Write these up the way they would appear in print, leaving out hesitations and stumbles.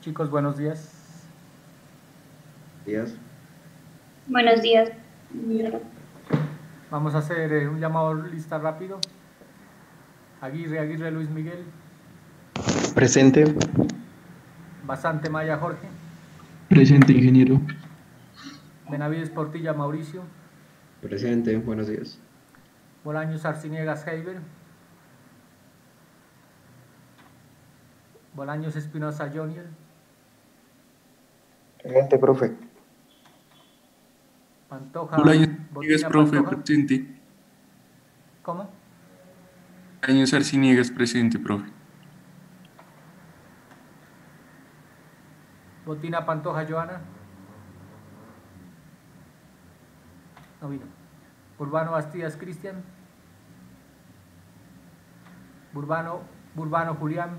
Chicos, buenos días. Días. Buenos días. Vamos a hacer un llamado lista rápido. Aguirre Luis Miguel. Presente. Basante Maya Jorge. Presente, ingeniero. Benavides Portilla Mauricio. Presente. Buenos días. Bolaños Arciniegas Heiber. Bolaños Espinosa Joniel. Presente, profe. Pantoja Bolaños Arciniegas, Botina profe, Pantoja. presente. ¿Cómo? Bolaños Arciniegas, presente, profe. Botina Pantoja Joana. No vino. Urbano Bastidas Cristian. Burbano Julián.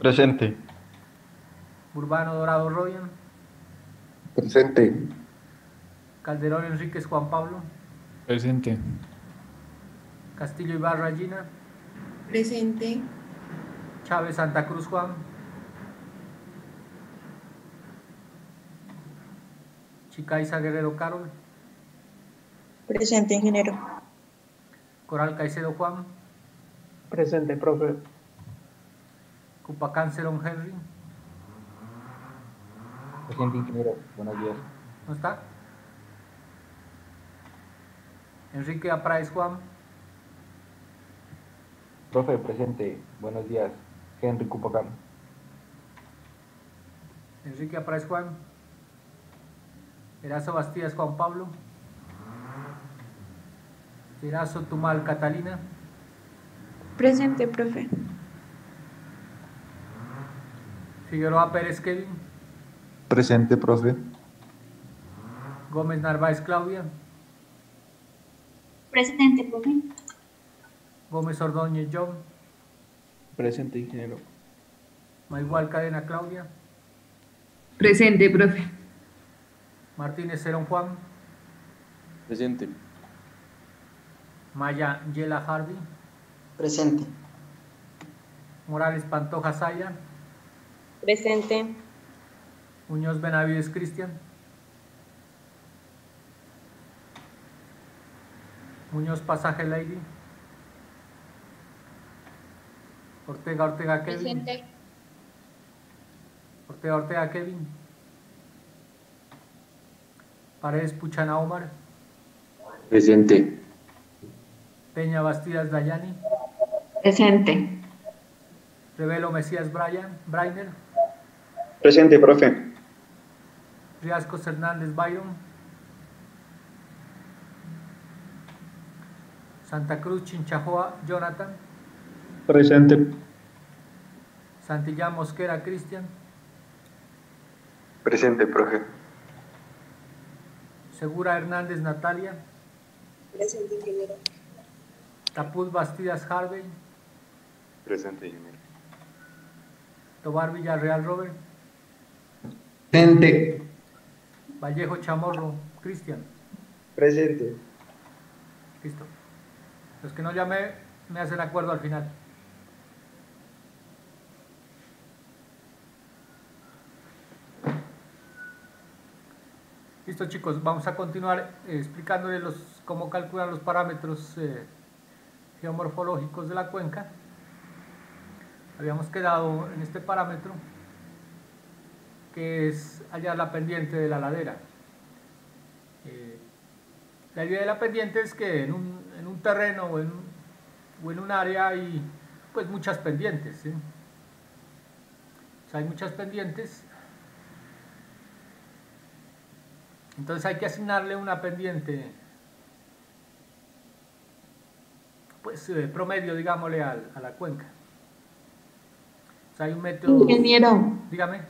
Presente. Burbano Dorado Rodian. Presente. Calderón Enríquez Juan Pablo. Presente. Castillo Ibarra Gina. Presente. Chávez Santa Cruz Juan. Chicaiza Guerrero Carol. Presente, ingeniero. Coral Caicedo Juan. Presente, profe. Cupacán Cerón Henry. Presente, ingeniero. Buenos días. ¿No está? Enrique Apráez Juan. Profe, presente. Buenos días. Henry Cupacán. Enrique Apráez Juan. Erazo Bastidas Juan Pablo. Erazo Tumal Catalina. Presente, profe. Figueroa Pérez Kevin. Presente, profe. Gómez Narváez Claudia. Presente, profe. Gómez Ordóñez John. Presente, ingeniero. Maigual Cadena Claudia. Presente, profe. Martínez Cerón Juan. Presente. Maya Yela Harvey. Presente. Morales Pantoja Saya. Presente. Muñoz Benavides Cristian. Muñoz Pasaje Lady. Ortega Kevin. Presente. Ortega Kevin. Paredes Puchana Omar. Presente. Peña Bastidas Dayani. Presente. Revelo Mesías Brainer. Presente, profe. Riascos Hernández Byron. Santa Cruz Chinchajoa Jonathan. Presente. Santillán Mosquera Cristian. Presente, profe. Segura Hernández Natalia. Presente, ingeniero. Tapuz Bastidas Harvey. Presente, ingeniero. Tobar Villarreal Robert. Presente. Vallejo Chamorro Cristian. Presente. Listo. Los que no llamé me hacen acuerdo al final. Listo, chicos, vamos a continuar explicándoles cómo calcular los parámetros geomorfológicos de la cuenca. Habíamos quedado en este parámetro, que es hallar la pendiente de la ladera. La idea de la pendiente es que en un terreno o en un área hay pues muchas pendientes, ¿sí? O sea, hay muchas pendientes. Entonces hay que asignarle una pendiente, pues promedio, digámosle, a la cuenca. O sea, hay un método... Ingeniero, Dígame.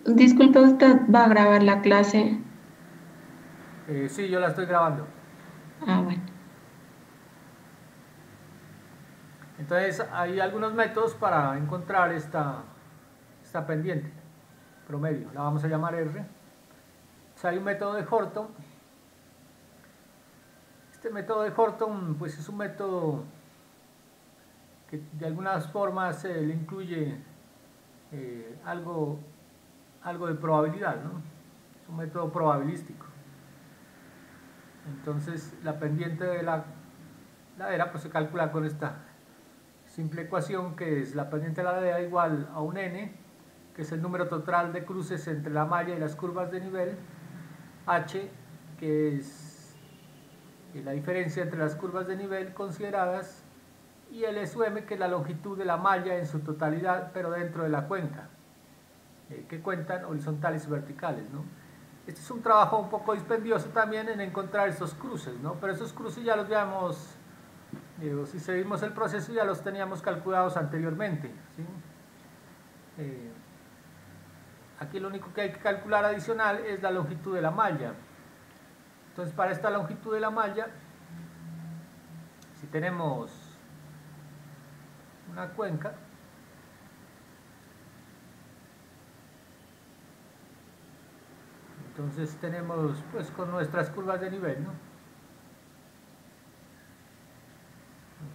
disculpe, ¿usted va a grabar la clase? Sí, yo la estoy grabando. Ah, bueno. Entonces hay algunos métodos para encontrar esta pendiente promedio. La vamos a llamar R. O sea, hay un método de Horton. Este método de Horton pues es un método que de algunas formas le incluye algo de probabilidad, ¿no? Es un método probabilístico. Entonces la pendiente de la ladera pues se calcula con esta simple ecuación, que es la pendiente de la ladera igual a un n, que es el número total de cruces entre la malla y las curvas de nivel, h, que es la diferencia entre las curvas de nivel consideradas, y el SUM, que es la longitud de la malla en su totalidad, pero dentro de la cuenca, que cuentan horizontales y verticales, ¿no? Este es un trabajo un poco dispendioso también en encontrar estos cruces, ¿no? Pero esos cruces ya los habíamos, si seguimos el proceso, ya los teníamos calculados anteriormente, ¿sí? Aquí lo único que hay que calcular adicional es la longitud de la malla. Entonces, para esta longitud de la malla, si tenemos una cuenca, entonces tenemos pues con nuestras curvas de nivel, ¿no?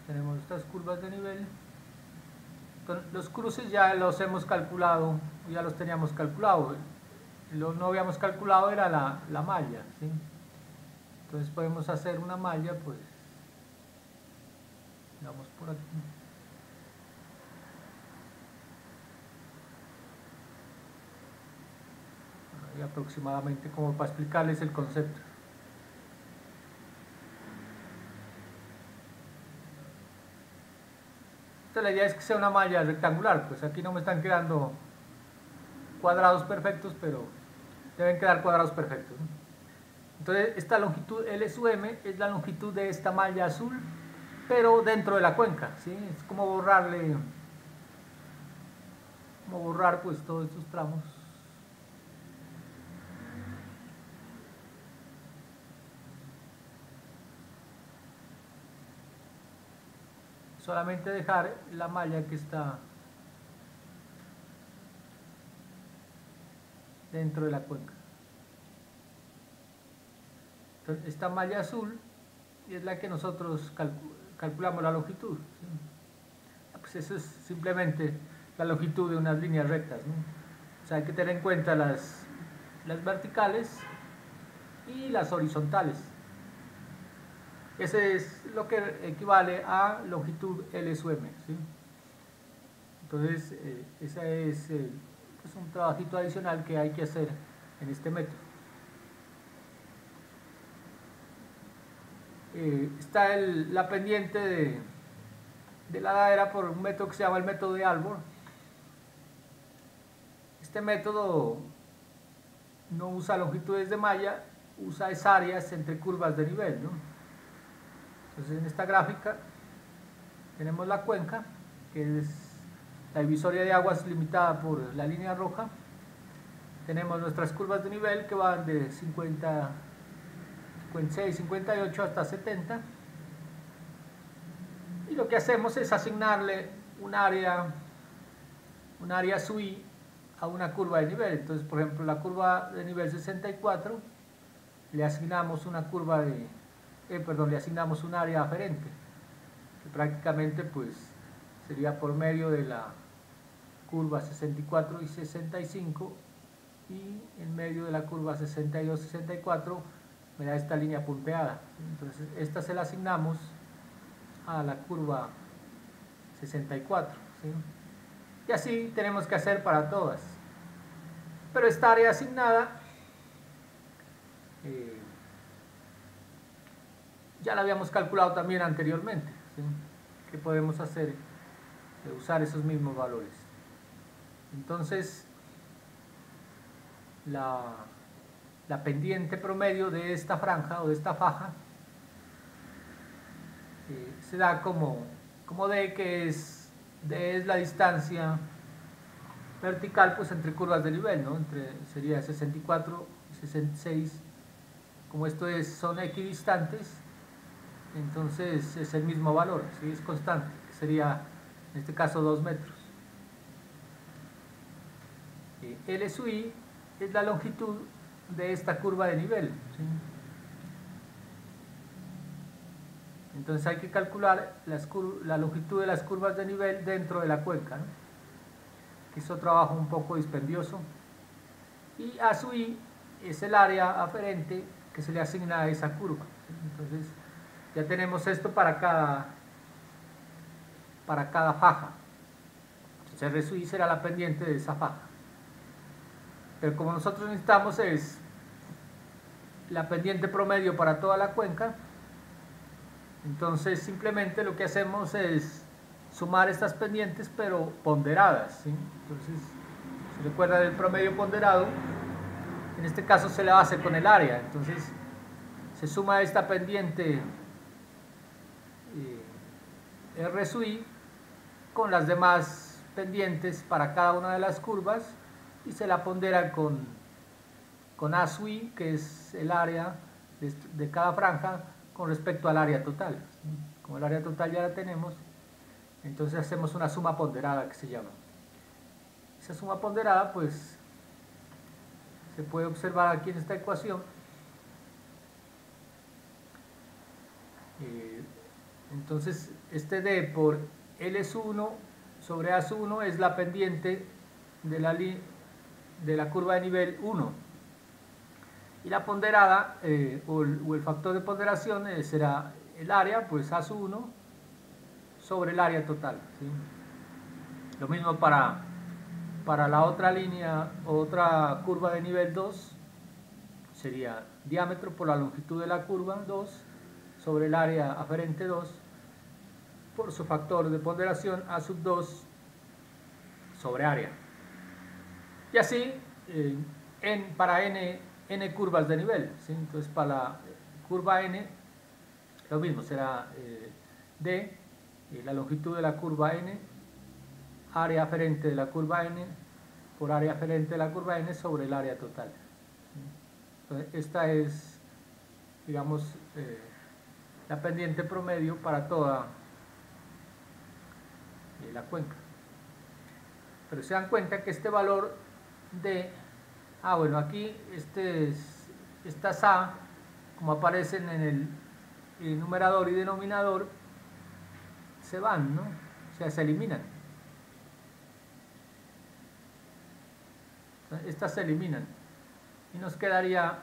Tenemos estas curvas de nivel. Entonces, los cruces ya los hemos calculado, ya los teníamos calculado. Lo no habíamos calculado era la malla, ¿sí? Entonces podemos hacer una malla, pues, vamos por aquí. Ahí aproximadamente, como para explicarles el concepto. Entonces la idea es que sea una malla rectangular, pues aquí no me están quedando cuadrados perfectos, pero deben quedar cuadrados perfectos, ¿no? Entonces esta longitud LSUM es la longitud de esta malla azul, pero dentro de la cuenca, ¿sí? Es como borrar pues todos estos tramos. Solamente dejar la malla que está dentro de la cuenca. Entonces, esta malla azul es la que nosotros calculamos la longitud, ¿sí? Pues eso es simplemente la longitud de unas líneas rectas, ¿no? O sea, hay que tener en cuenta las verticales y las horizontales. Ese es lo que equivale a longitud LSUM, ¿sí? Entonces, ese es pues un trabajito adicional que hay que hacer en este método. Está la pendiente de la ladera por un método que se llama el método de Albor. Este método no usa longitudes de malla, usa áreas entre curvas de nivel, ¿no? Entonces, en esta gráfica tenemos la cuenca, que es la divisoria de aguas limitada por la línea roja. Tenemos nuestras curvas de nivel que van de 50, 56, 58 hasta 70. Y lo que hacemos es asignarle un área SUI a una curva de nivel. Entonces, por ejemplo, la curva de nivel 64 le asignamos una curva de le asignamos un área aferente, que prácticamente pues sería por medio de la curva 64 y 65, y en medio de la curva 62 y 64 me da esta línea punteada. Entonces esta se la asignamos a la curva 64, ¿sí? Y así tenemos que hacer para todas. Pero esta área asignada ya la habíamos calculado también anteriormente, ¿sí? ¿Qué podemos hacer? Usar esos mismos valores. Entonces, la pendiente promedio de esta franja o de esta faja se da como D, que es la distancia vertical pues entre curvas de nivel, ¿no? Sería 64 y 66. Como son equidistantes, entonces es el mismo valor, ¿sí? Es constante, que sería en este caso 2 metros. L sub i es la longitud de esta curva de nivel, ¿sí? Entonces hay que calcular la longitud de las curvas de nivel dentro de la cuenca, ¿no? que hizo trabajo un poco dispendioso, y A sub I es el área aferente que se le asigna a esa curva. Entonces ya tenemos esto para cada faja. Entonces R sub I será la pendiente de esa faja. Pero como nosotros necesitamos es la pendiente promedio para toda la cuenca, entonces simplemente lo que hacemos es sumar estas pendientes pero ponderadas, ¿sí? Entonces, si recuerda del promedio ponderado, en este caso se le hace con el área, entonces se suma esta pendiente R sub I con las demás pendientes para cada una de las curvas y se la pondera con A sub I, que es el área de cada franja con respecto al área total. Como el área total ya la tenemos, entonces hacemos una suma ponderada que se llama. Esa suma ponderada pues se puede observar aquí en esta ecuación. Entonces este D por L sub 1 sobre A sub 1 es la pendiente de la curva de nivel 1, y la ponderada o el factor de ponderación será el área, pues A sub 1 sobre el área total, ¿sí? Lo mismo para la otra línea, otra curva de nivel 2, sería diámetro por la longitud de la curva 2 sobre el área aferente 2 por su factor de ponderación A sub 2 sobre área. Y así para n curvas de nivel, ¿sí? Entonces para la curva n lo mismo, será D, la longitud de la curva n, área aferente de la curva n por área aferente de la curva n sobre el área total. Entonces, esta es, digamos, la pendiente promedio para toda la cuenca. Pero se dan cuenta que este valor de, bueno, aquí estas A, como aparecen en el numerador y denominador, se van, ¿no? O sea, se eliminan. Estas se eliminan y nos quedaría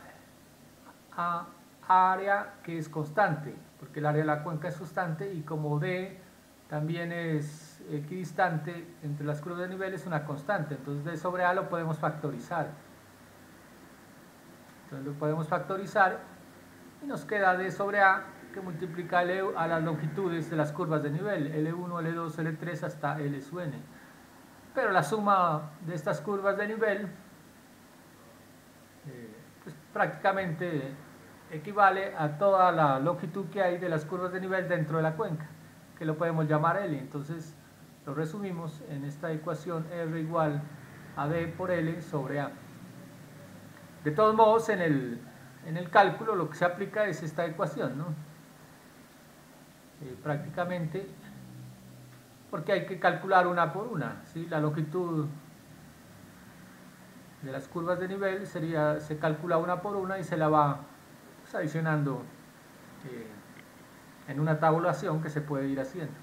área, que es constante, porque el área de la cuenca es constante, y como D también es equidistante entre las curvas de nivel, es una constante, entonces D sobre A lo podemos factorizar. Entonces lo podemos factorizar y nos queda D sobre A, que multiplica a las longitudes de las curvas de nivel, L1, L2, L3 hasta L sub n. Pero la suma de estas curvas de nivel pues prácticamente equivale a toda la longitud que hay de las curvas de nivel dentro de la cuenca, que lo podemos llamar L. Entonces lo resumimos en esta ecuación: R igual a D por L sobre A. De todos modos, en el cálculo lo que se aplica es esta ecuación, ¿no? Prácticamente, porque hay que calcular una por una, ¿sí? La longitud de las curvas de nivel se calcula una por una y se la va pues adicionando en una tabulación que se puede ir haciendo.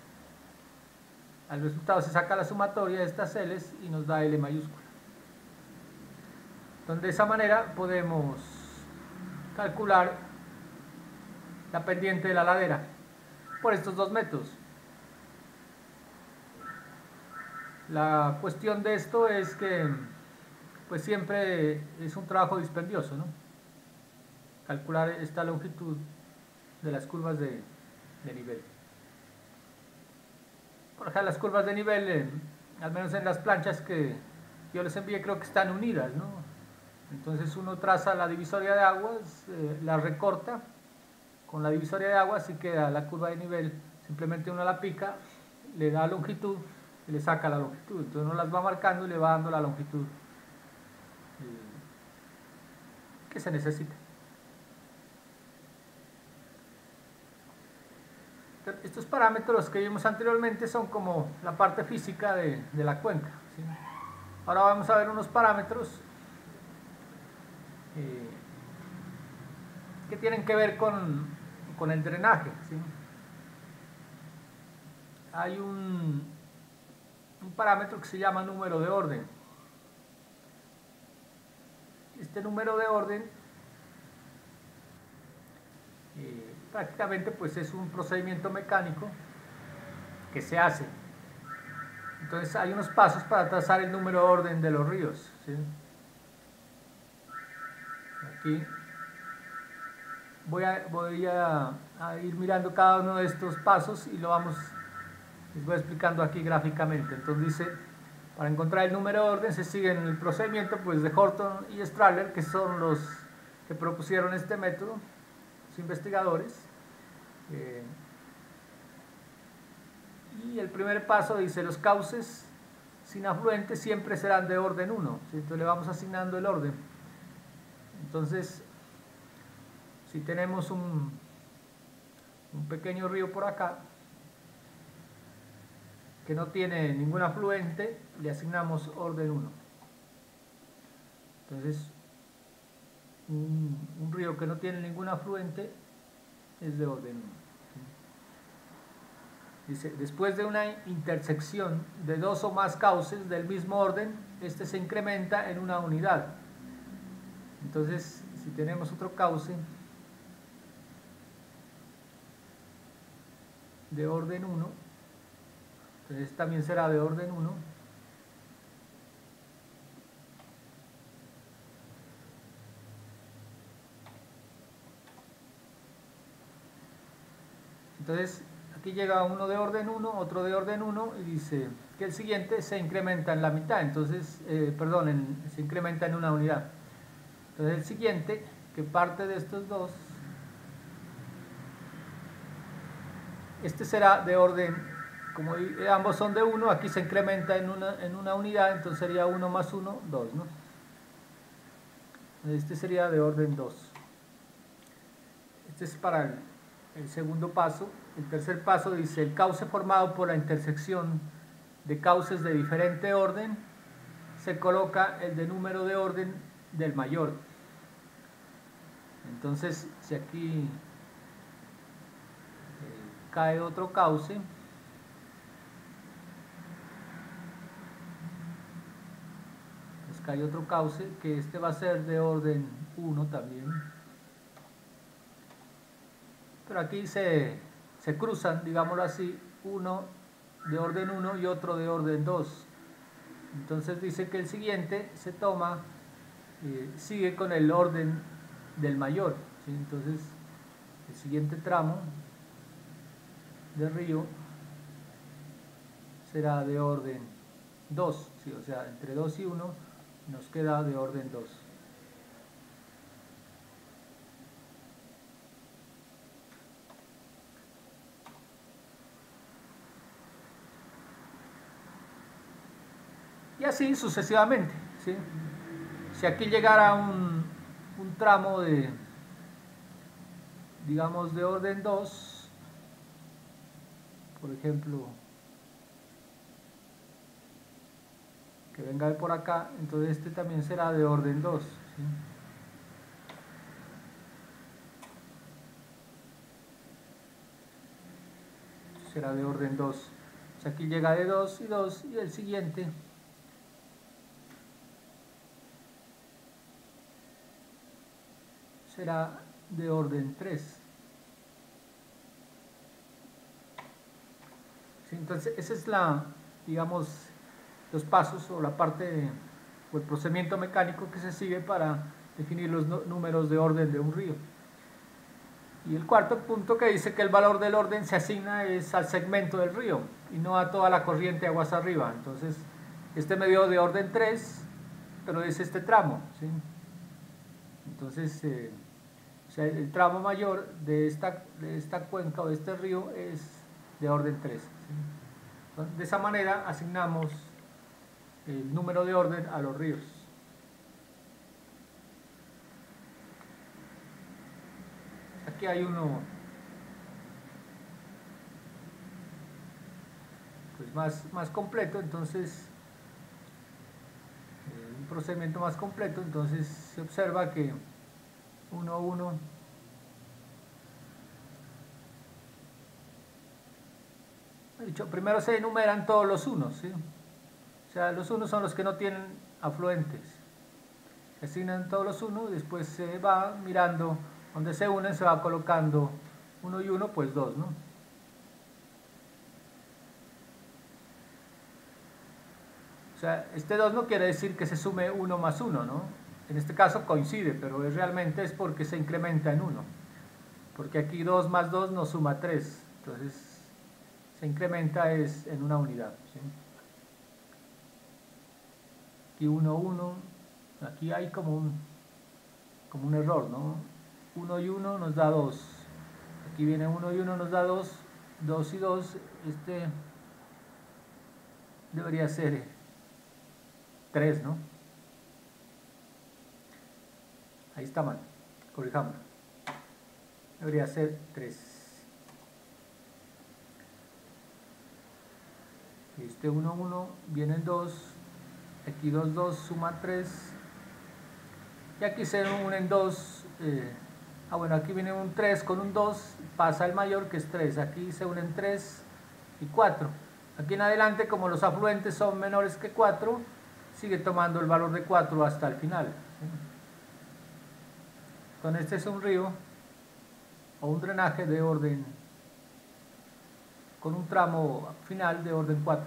Al resultado se saca la sumatoria de estas L's y nos da L mayúscula. Entonces, de esa manera podemos calcular la pendiente de la ladera por estos dos métodos. La cuestión de esto es que pues siempre es un trabajo dispendioso, ¿no? Calcular esta longitud de las curvas de nivel. Por ejemplo, las curvas de nivel, al menos en las planchas que yo les envié, creo que están unidas, ¿no? Entonces uno traza la divisoria de aguas, la recorta con la divisoria de aguas y queda la curva de nivel. Simplemente uno la pica, le da longitud y le saca la longitud. Entonces uno las va marcando y le va dando la longitud que se necesita. Estos parámetros que vimos anteriormente son como la parte física de la cuenca, ¿sí? Ahora vamos a ver unos parámetros que tienen que ver con el drenaje, ¿sí? Hay un parámetro que se llama número de orden. Este número de orden prácticamente pues es un procedimiento mecánico que se hace. Entonces hay unos pasos para trazar el número de orden de los ríos, ¿sí? Aquí voy a ir mirando cada uno de estos pasos y les voy explicando aquí gráficamente. Entonces dice, para encontrar el número de orden se sigue en el procedimiento pues, de Horton y Strahler, que son los que propusieron este método, los investigadores. Y el primer paso dice, los cauces sin afluentes siempre serán de orden 1, ¿sí? Entonces le vamos asignando el orden. Entonces, si tenemos un pequeño río por acá, que no tiene ningún afluente, le asignamos orden 1. Entonces, un río que no tiene ningún afluente es de orden 1. Dice, después de una intersección de dos o más cauces del mismo orden, este se incrementa en una unidad. Entonces, si tenemos otro cauce de orden 1, entonces también será de orden 1. Entonces, aquí llega uno de orden 1, otro de orden 1, y dice que el siguiente se incrementa en la mitad, entonces, se incrementa en una unidad. Entonces el siguiente, que parte de estos dos, este será de orden, como ambos son de 1, aquí se incrementa en una unidad, entonces sería 1 más 1, 2, ¿no? Este sería de orden 2. Este es para el segundo paso. El tercer paso dice, el cauce formado por la intersección de cauces de diferente orden, se coloca el de número de orden del mayor. Entonces, si aquí cae otro cauce, pues cae otro cauce, que este va a ser de orden 1 también. Pero aquí se cruzan, digámoslo así, uno de orden 1 y otro de orden 2. Entonces dice que el siguiente se toma, sigue con el orden del mayor, ¿sí? Entonces el siguiente tramo de río será de orden 2, ¿sí? O sea, entre 2 y 1 nos queda de orden 2. Y así sucesivamente, ¿sí? Si aquí llegara un tramo de, digamos, de orden 2, por ejemplo, que venga de por acá, entonces este también será de orden 2, ¿sí? Será de orden 2. O sea, aquí llega de 2 y 2 y el siguiente será de orden 3. ¿Sí? Entonces, esa es digamos, los pasos o la parte o el procedimiento mecánico que se sigue para definir los números de orden de un río. Y el cuarto punto que dice que el valor del orden se asigna es al segmento del río y no a toda la corriente aguas arriba. Entonces, este me dio de orden 3, pero es este tramo, ¿sí? Entonces, o sea, el tramo mayor de esta cuenca o de este río es de orden 3, ¿sí? Entonces, de esa manera asignamos el número de orden a los ríos. Aquí hay uno pues más completo, entonces un procedimiento más completo, entonces se observa que 1, 1, primero se enumeran todos los unos, ¿sí? O sea, los 1 son los que no tienen afluentes. Se asignan todos los 1 y después se va mirando donde se unen, se va colocando 1 y 1, pues 2, ¿no? O sea, este 2 no quiere decir que se sume 1 más 1, ¿no? En este caso coincide, pero realmente es porque se incrementa en 1. Porque aquí 2 más 2 nos suma 3. Entonces, se incrementa es en una unidad, ¿sí? Aquí 1, 1. Aquí hay como un error, ¿no? 1 y 1 nos da 2. Aquí viene 1 y 1 nos da 2. 2 y 2, este debería ser 3, ¿no? Ahí está mal, corrijamos. Debería ser 3. Este 1, 1, viene 2. Aquí 2, 2, suma 3. Y aquí se unen 2. Bueno, aquí viene un 3 con un 2. Pasa el mayor que es 3. Aquí se unen 3 y 4. Aquí en adelante, como los afluentes son menores que 4, sigue tomando el valor de 4 hasta el final, ¿sí? Entonces este es un río o un drenaje de orden, con un tramo final de orden 4.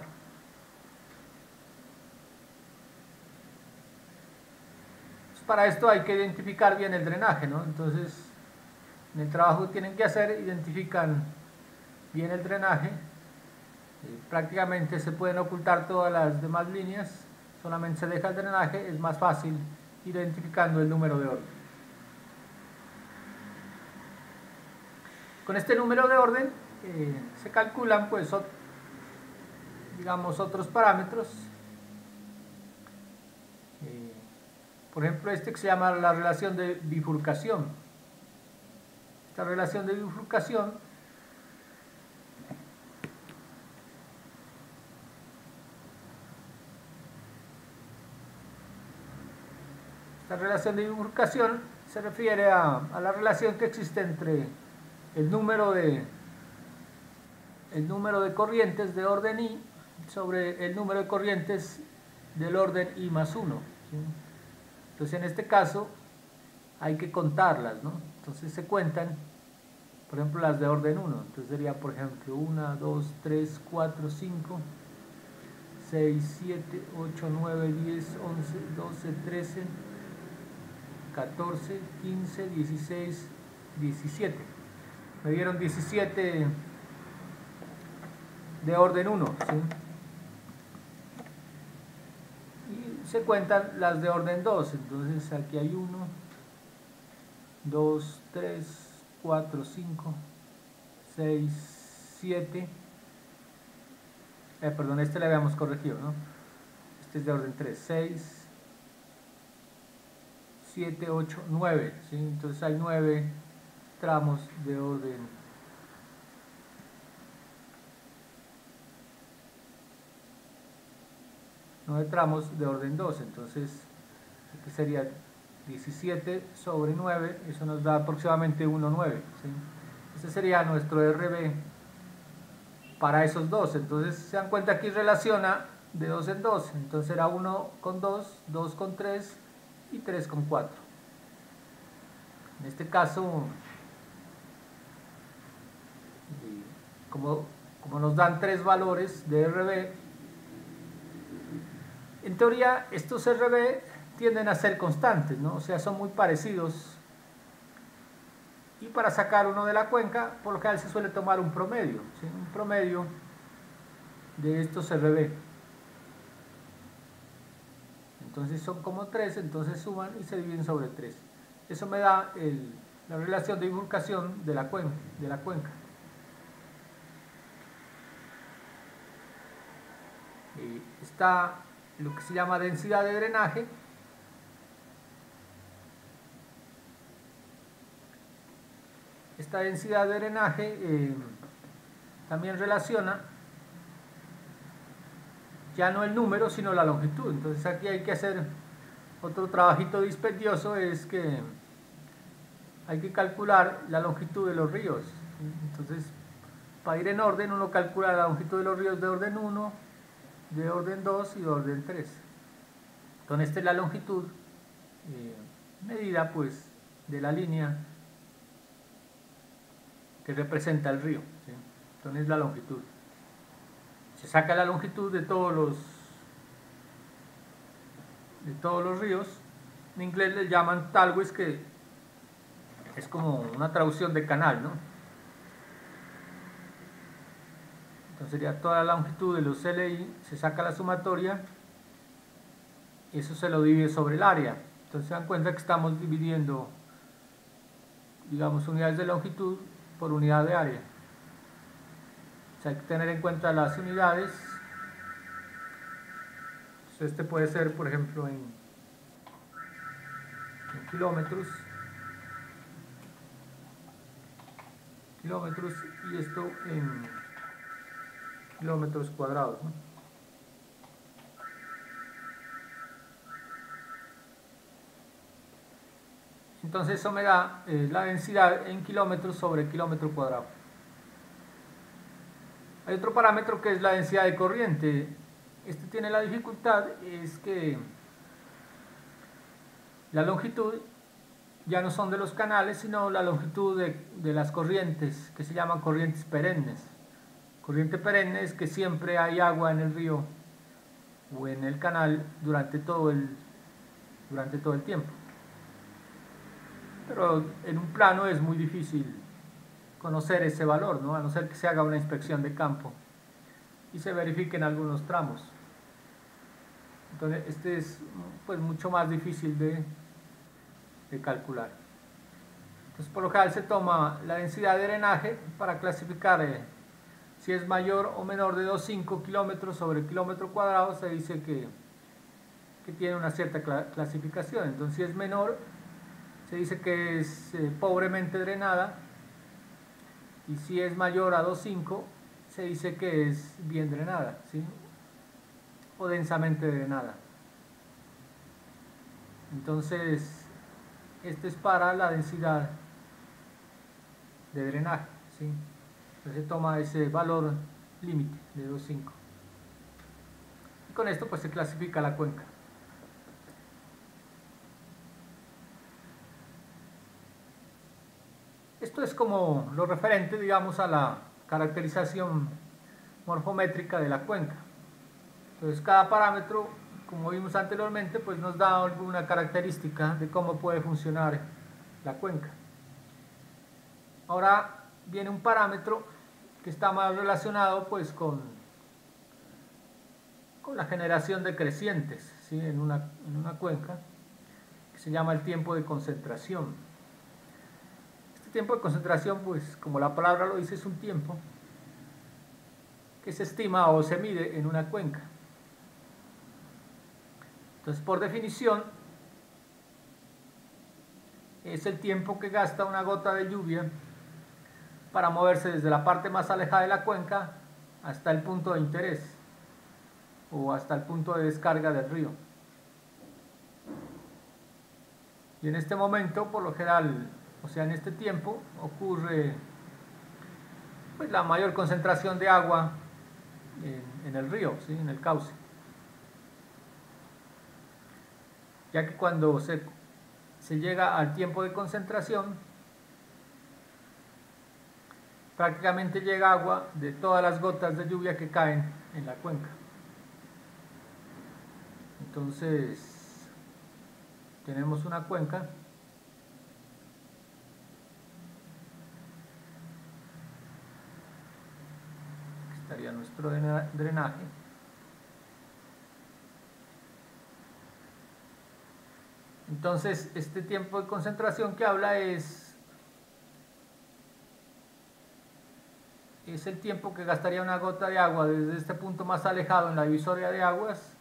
Pues para esto hay que identificar bien el drenaje, ¿no? Entonces, en el trabajo que tienen que hacer, identifican bien el drenaje. Prácticamente se pueden ocultar todas las demás líneas, solamente se deja el drenaje, es más fácil identificando el número de orden. Con este número de orden se calculan, pues, digamos, otros parámetros. Por ejemplo, este que se llama la relación de bifurcación. Esta relación de bifurcación se refiere a la relación que existe entre el número de corrientes de orden I sobre el número de corrientes del orden I más 1, ¿sí? Entonces, en este caso hay que contarlas, ¿no? Entonces se cuentan, por ejemplo, las de orden 1. Entonces sería, por ejemplo, 1, 2, 3, 4, 5, 6, 7, 8, 9, 10, 11, 12, 13, 14, 15, 16, 17. Me dieron 17 de orden 1, ¿sí? Y se cuentan las de orden 2. Entonces aquí hay 1, 2, 3, 4, 5, 6, 7. Perdón, este le habíamos corregido, ¿no? Este es de orden 3, 6, 7, 8, 9, ¿sí? Entonces hay 9 tramos de orden 9 tramos de orden 2. Entonces aquí sería 17 sobre 9, eso nos da aproximadamente 1,9, ¿sí? Ese sería nuestro RB para esos dos. Entonces se dan cuenta, aquí relaciona de 2 en 2, entonces era 1 con 2, 2 con 3 y 3 con 4. En este caso, como nos dan 3 valores de RB, en teoría estos RB tienden a ser constantes, ¿no? O sea, son muy parecidos. Y para sacar uno de la cuenca, por lo general se suele tomar un promedio, ¿sí? Un promedio de estos RB. Entonces son como 3, entonces suman y se dividen sobre 3. Eso me da la relación de bifurcación de la cuenca. Está lo que se llama densidad de drenaje. Esta densidad de drenaje también relaciona ya no el número, sino la longitud. Entonces aquí hay que hacer otro trabajito dispendioso, es que hay que calcular la longitud de los ríos. Entonces, para ir en orden, uno calcula la longitud de los ríos de orden 1, de orden 2 y de orden 3. Entonces esta es la longitud medida pues de la línea que representa el río, ¿sí? Entonces la longitud. Se saca la longitud de todos los ríos. En inglés le llaman talways, que es como una traducción de canal, ¿no? Entonces sería toda la longitud de los LI, se saca la sumatoria, y eso se lo divide sobre el área. Entonces se dan cuenta que estamos dividiendo, digamos, unidades de longitud por unidad de área. O sea, hay que tener en cuenta las unidades. Entonces este puede ser, por ejemplo, en kilómetros, y esto en kilómetros cuadrados, ¿no? Entonces eso me da la densidad en kilómetros sobre kilómetro cuadrado. Hay otro parámetro que es la densidad de corriente. Este tiene la dificultad, es que la longitud ya no son de los canales, sino la longitud de las corrientes, que se llaman corrientes perennes. Corriente perenne es que siempre hay agua en el río o en el canal durante todo el tiempo. Pero en un plano es muy difícil conocer ese valor, ¿no? A no ser que se haga una inspección de campo y se verifiquen algunos tramos. Entonces este es pues mucho más difícil de calcular. Entonces por lo general se toma la densidad de drenaje para clasificar si es mayor o menor de 2,5 kilómetros sobre kilómetro cuadrado. Se dice que tiene una cierta clasificación. Entonces si es menor, se dice que es pobremente drenada, y si es mayor a 2,5 se dice que es bien drenada, ¿sí? O densamente drenada. Entonces este es para la densidad de drenaje, ¿sí? Entonces se toma ese valor límite de 2,5 y con esto pues se clasifica la cuenca. Esto es como lo referente, digamos, a la caracterización morfométrica de la cuenca. Entonces cada parámetro, como vimos anteriormente, pues nos da alguna característica de cómo puede funcionar la cuenca. Ahora viene un parámetro que está más relacionado pues con la generación de crecientes, ¿sí? en una cuenca, que se llama el tiempo de concentración. Tiempo de concentración, pues como la palabra lo dice, es un tiempo que se estima o se mide en una cuenca. Entonces, por definición, es el tiempo que gasta una gota de lluvia para moverse desde la parte más alejada de la cuenca hasta el punto de interés o hasta el punto de descarga del río. Y en este momento, por lo general, o sea, en este tiempo ocurre pues la mayor concentración de agua en el río, ¿sí? En el cauce. Ya que cuando se llega al tiempo de concentración, prácticamente llega agua de todas las gotas de lluvia que caen en la cuenca. Entonces, tenemos una cuenca estaría nuestro drenaje. Entonces este tiempo de concentración que habla es el tiempo que gastaría una gota de agua desde este punto más alejado en la divisoria de aguas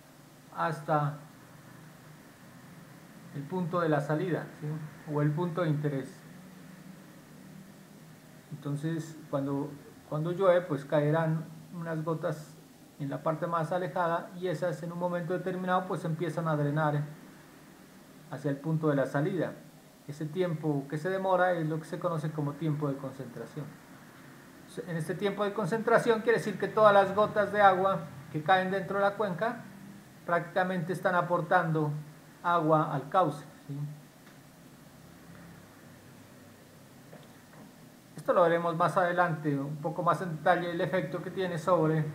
hasta el punto de la salida, ¿sí? O el punto de interés. Entonces cuando llueve pues caerán unas gotas en la parte más alejada y esas en un momento determinado pues empiezan a drenar hacia el punto de la salida. Ese tiempo que se demora es lo que se conoce como tiempo de concentración. En este tiempo de concentración quiere decir que todas las gotas de agua que caen dentro de la cuenca prácticamente están aportando agua al cauce, ¿sí? Esto lo veremos más adelante, un poco más en detalle, el efecto que tiene sobre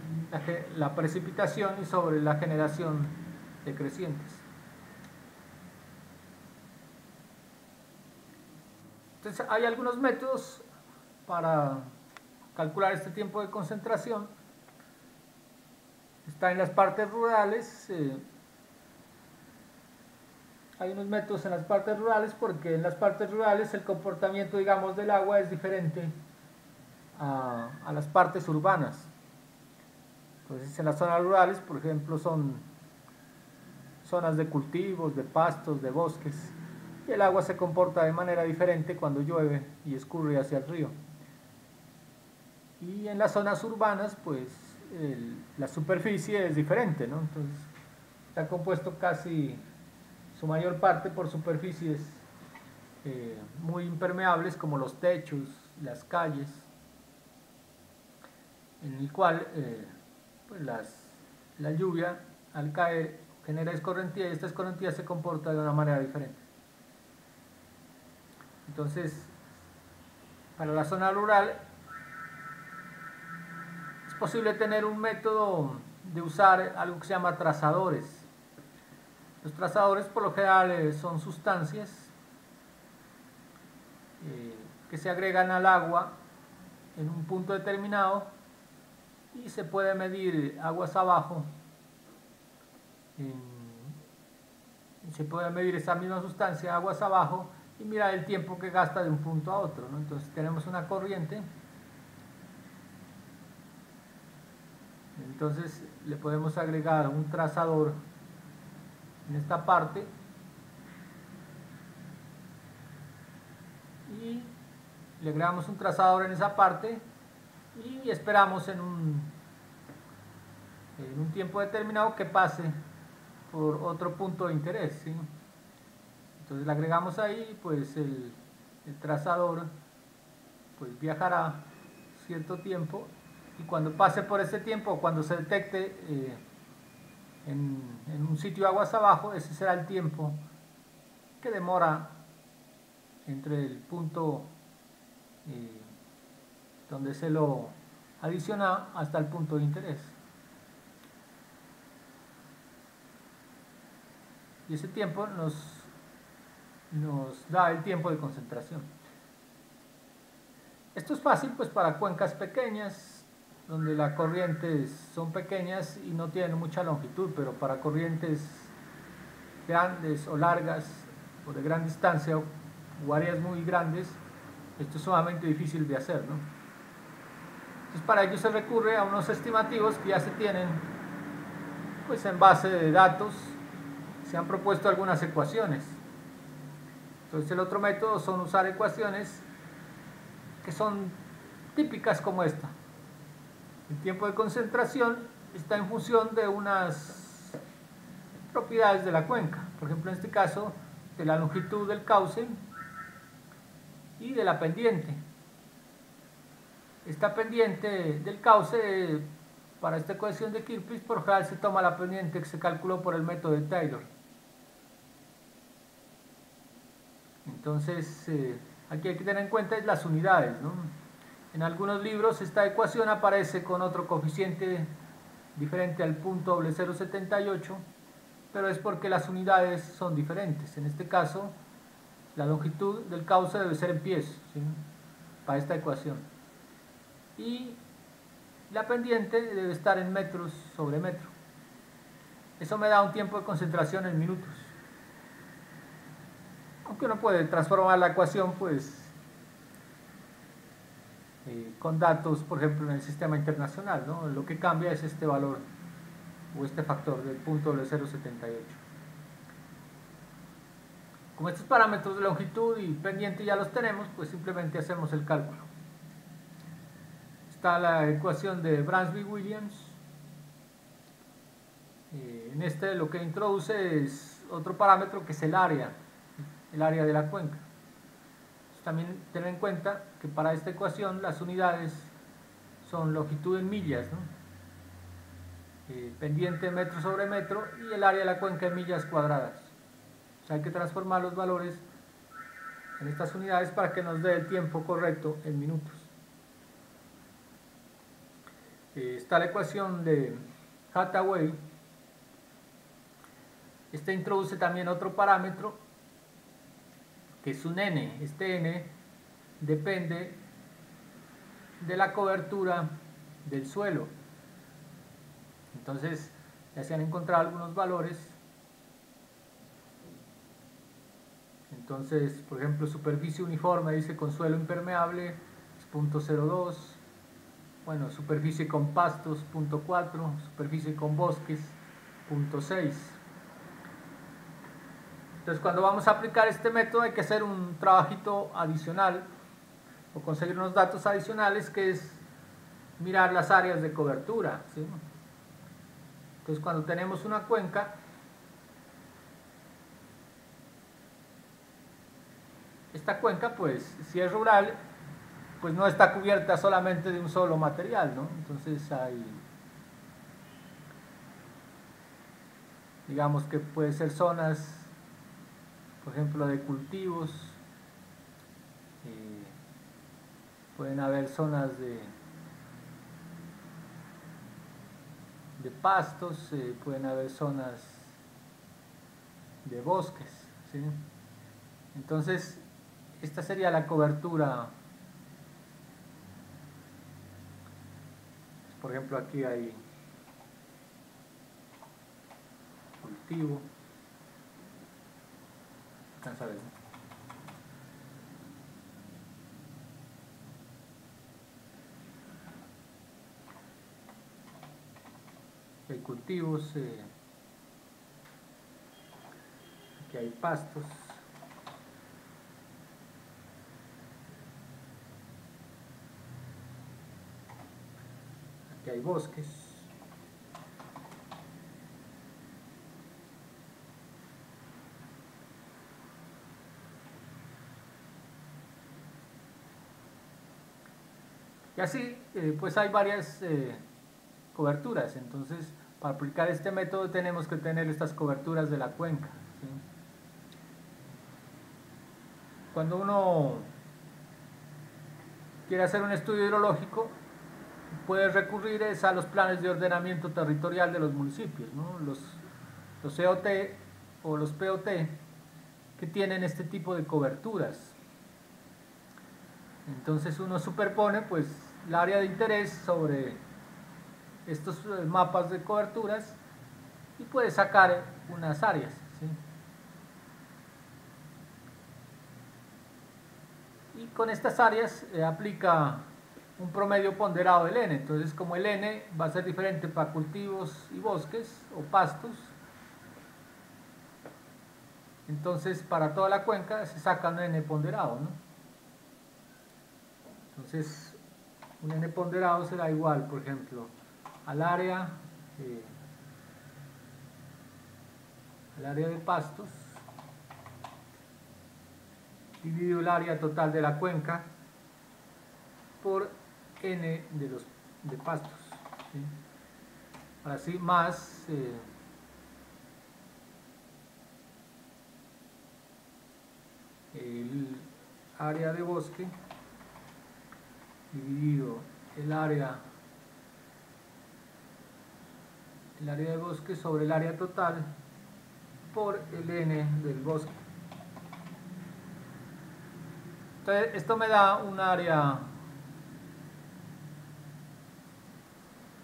la precipitación y sobre la generación de crecientes. Entonces, hay algunos métodos para calcular este tiempo de concentración. Está en las partes rurales. Hay unos métodos en las partes rurales porque en las partes rurales el comportamiento, digamos, del agua es diferente a las partes urbanas. Entonces, en las zonas rurales, por ejemplo, son zonas de cultivos, de pastos, de bosques, y el agua se comporta de manera diferente cuando llueve y escurre hacia el río. Y en las zonas urbanas, pues, la superficie es diferente, ¿no? Entonces, está compuesto casi su mayor parte por superficies muy impermeables como los techos, las calles, en el cual pues la lluvia al caer genera escorrentía y esta escorrentía se comporta de una manera diferente. Entonces, para la zona rural es posible tener un método de usar algo que se llama trazadores. Los trazadores por lo general son sustancias que se agregan al agua en un punto determinado y se puede medir aguas abajo. Se puede medir esa misma sustancia aguas abajo y mirar el tiempo que gasta de un punto a otro, ¿no? Entonces tenemos una corriente, entonces le podemos agregar un trazador en esta parte y le agregamos un trazador en esa parte y esperamos en un tiempo determinado que pase por otro punto de interés, ¿sí? Entonces le agregamos ahí, pues el trazador pues viajará cierto tiempo y cuando pase por ese tiempo, cuando se detecte en un sitio aguas abajo, ese será el tiempo que demora entre el punto donde se lo adiciona hasta el punto de interés. Y ese tiempo nos da el tiempo de concentración. Esto es fácil pues para cuencas pequeñas, donde las corrientes son pequeñas y no tienen mucha longitud, pero para corrientes grandes o largas o de gran distancia o áreas muy grandes, esto es sumamente difícil de hacer, ¿no? Entonces para ello se recurre a unos estimativos que ya se tienen pues en base de datos, se han propuesto algunas ecuaciones. Entonces el otro método son usar ecuaciones que son típicas como esta. El tiempo de concentración está en función de unas propiedades de la cuenca, por ejemplo en este caso de la longitud del cauce y de la pendiente. Esta pendiente del cauce, para esta ecuación de Kirchhoff, por general se toma la pendiente que se calculó por el método de Taylor. Entonces, aquí hay que tener en cuenta las unidades, ¿no? En algunos libros esta ecuación aparece con otro coeficiente diferente al punto 0.78, pero es porque las unidades son diferentes. En este caso, la longitud del cauce debe ser en pies, ¿sí?, para esta ecuación. Y la pendiente debe estar en metros sobre metro. Eso me da un tiempo de concentración en minutos. Aunque uno puede transformar la ecuación pues con datos, por ejemplo, en el sistema internacional, ¿no? Lo que cambia es este valor o este factor del punto 0.78. Como estos parámetros de longitud y pendiente ya los tenemos, pues simplemente hacemos el cálculo. Está la ecuación de Bransby-Williams. En este lo que introduce es otro parámetro que es el área de la cuenca. También tener en cuenta que para esta ecuación las unidades son longitud en millas, ¿no? pendiente metro sobre metro y el área de la cuenca en millas cuadradas. O sea, hay que transformar los valores en estas unidades para que nos dé el tiempo correcto en minutos. Está la ecuación de Hathaway. Este introduce también otro parámetro que es un n. Este n depende de la cobertura del suelo. Entonces ya se han encontrado algunos valores. Entonces, por ejemplo, superficie uniforme dice con suelo impermeable es 0.02. Bueno, superficie con pastos 0.4, superficie con bosques 0.6. Entonces, cuando vamos a aplicar este método hay que hacer un trabajito adicional o conseguir unos datos adicionales, que es mirar las áreas de cobertura, ¿sí? Entonces, cuando tenemos una cuenca, esta cuenca, pues, si es rural, pues no está cubierta solamente de un solo material, ¿no? Entonces hay, digamos que puede ser zonas, por ejemplo, de cultivos, pueden haber zonas de pastos, pueden haber zonas de bosques, ¿sí? Entonces, esta sería la cobertura. Por ejemplo, aquí hay cultivo. Alcanza a ver, ¿no? Aquí hay cultivos, aquí hay pastos. Aquí hay bosques. Y así, pues hay varias coberturas. Entonces, para aplicar este método tenemos que tener estas coberturas de la cuenca, ¿sí? Cuando uno quiere hacer un estudio hidrológico, puede recurrir a los planes de ordenamiento territorial de los municipios, ¿no? Los EOT o los POT, que tienen este tipo de coberturas. Entonces uno superpone, pues, el área de interés sobre estos mapas de coberturas y puede sacar unas áreas, ¿sí? Y con estas áreas aplica un promedio ponderado del N. Entonces, como el N va a ser diferente para cultivos y bosques o pastos, entonces para toda la cuenca se saca un N ponderado, ¿no? Entonces, un N ponderado será igual, por ejemplo, al área de pastos dividido el área total de la cuenca por N de pastos, ¿sí? Así más el área de bosque dividido el área de bosque sobre el área total por el N del bosque. Entonces, esto me da un área,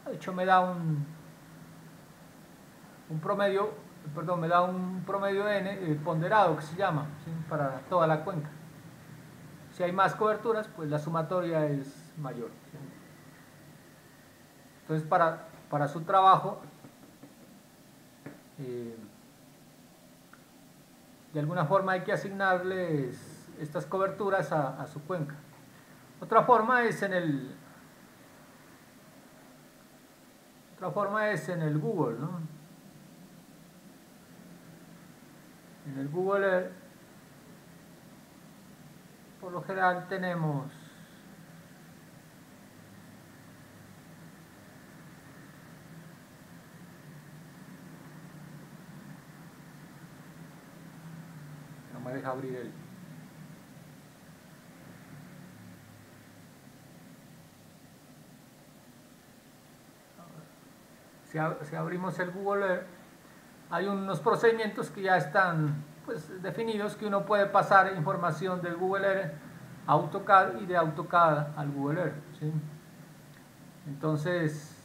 de hecho me da un promedio, perdón, me da un promedio N ponderado, que se llama, ¿sí? Para toda la cuenca. Si hay más coberturas, pues la sumatoria es mayor, ¿sí? Entonces, para su trabajo, de alguna forma hay que asignarles estas coberturas a su cuenca. Otra forma es en el Google, ¿no? En el Google Earth, por lo general tenemos me deja abrir el... Si abrimos el Google Earth, hay unos procedimientos que ya están pues, definidos, que uno puede pasar información del Google Earth a AutoCAD y de AutoCAD al Google Earth, ¿sí? Entonces,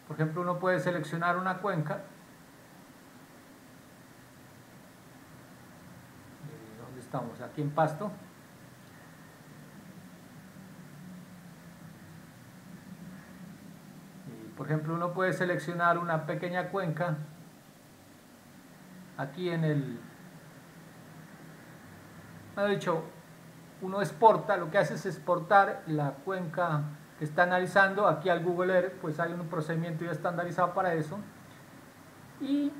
por ejemplo, uno puede seleccionar una cuenca. ¿Dónde estamos? Aquí en Pasto. Por ejemplo, uno puede seleccionar una pequeña cuenca aquí en el... Mejor dicho, uno exporta, lo que hace es exportar la cuenca que está analizando aquí al Google Earth, pues hay un procedimiento ya estandarizado para eso. Y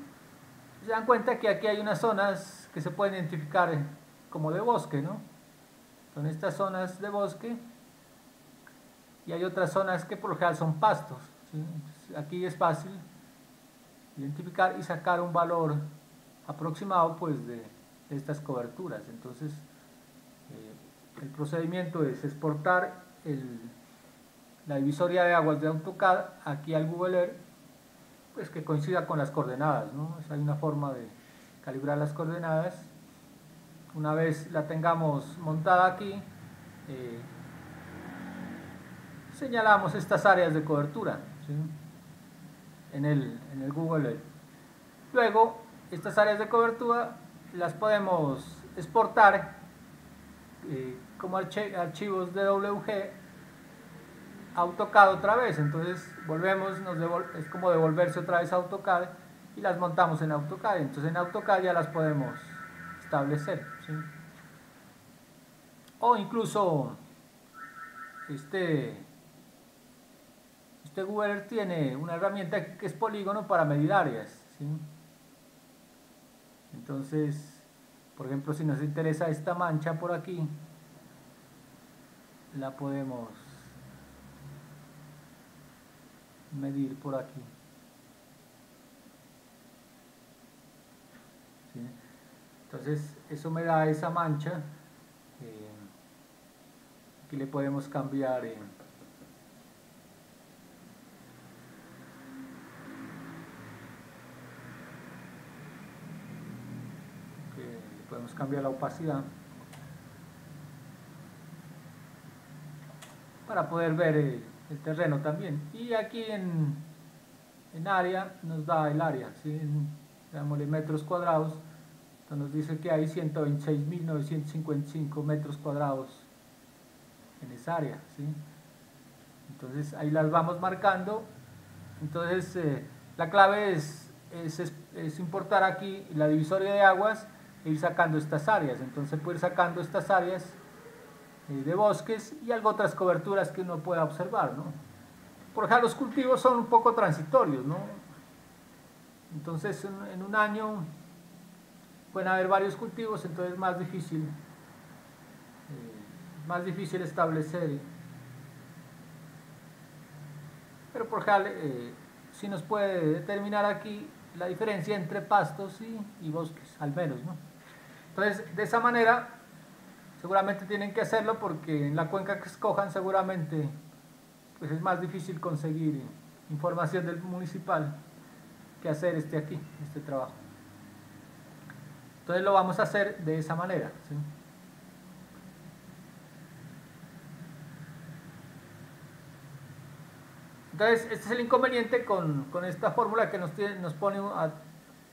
se dan cuenta que aquí hay unas zonas que se pueden identificar como de bosque, ¿no? Son estas zonas de bosque y hay otras zonas que por lo general son pastos. ¿Sí? Aquí es fácil identificar y sacar un valor aproximado pues de estas coberturas. Entonces el procedimiento es exportar la divisoria de aguas de AutoCAD aquí al Google Earth, pues que coincida con las coordenadas, ¿no? Hay una forma de calibrar las coordenadas. Una vez la tengamos montada aquí, señalamos estas áreas de cobertura, ¿sí? en el Google Earth. Luego, estas áreas de cobertura las podemos exportar como archivos DWG a AutoCAD otra vez. Entonces volvemos, es como devolverse otra vez a AutoCAD y las montamos en AutoCAD. Entonces en AutoCAD ya las podemos establecer, ¿sí? O incluso este Google Earth tiene una herramienta que es polígono para medir áreas, ¿sí? Entonces, por ejemplo, si nos interesa esta mancha por aquí, la podemos medir por aquí, ¿sí? Entonces eso me da esa mancha. Aquí le podemos cambiar podemos cambiar la opacidad para poder ver el terreno también. Y aquí en área nos da el área, ¿sí? Veámosle metros cuadrados. Entonces nos dice que hay 126.955 metros cuadrados en esa área, ¿sí? Entonces ahí las vamos marcando. Entonces la clave es importar aquí la divisoria de aguas e ir sacando estas áreas. Entonces puede ir sacando estas áreas de bosques y algo otras coberturas que uno pueda observar, ¿no? Por ejemplo, los cultivos son un poco transitorios, ¿no? Entonces en un año pueden haber varios cultivos, entonces es más difícil establecer. Pero por ejemplo, sí nos puede determinar aquí la diferencia entre pastos y bosques, al menos, ¿no? Entonces, de esa manera, seguramente tienen que hacerlo porque en la cuenca que escojan seguramente pues es más difícil conseguir información del municipal que hacer este trabajo. Entonces lo vamos a hacer de esa manera, ¿sí? Entonces, este es el inconveniente con esta fórmula que nos pone a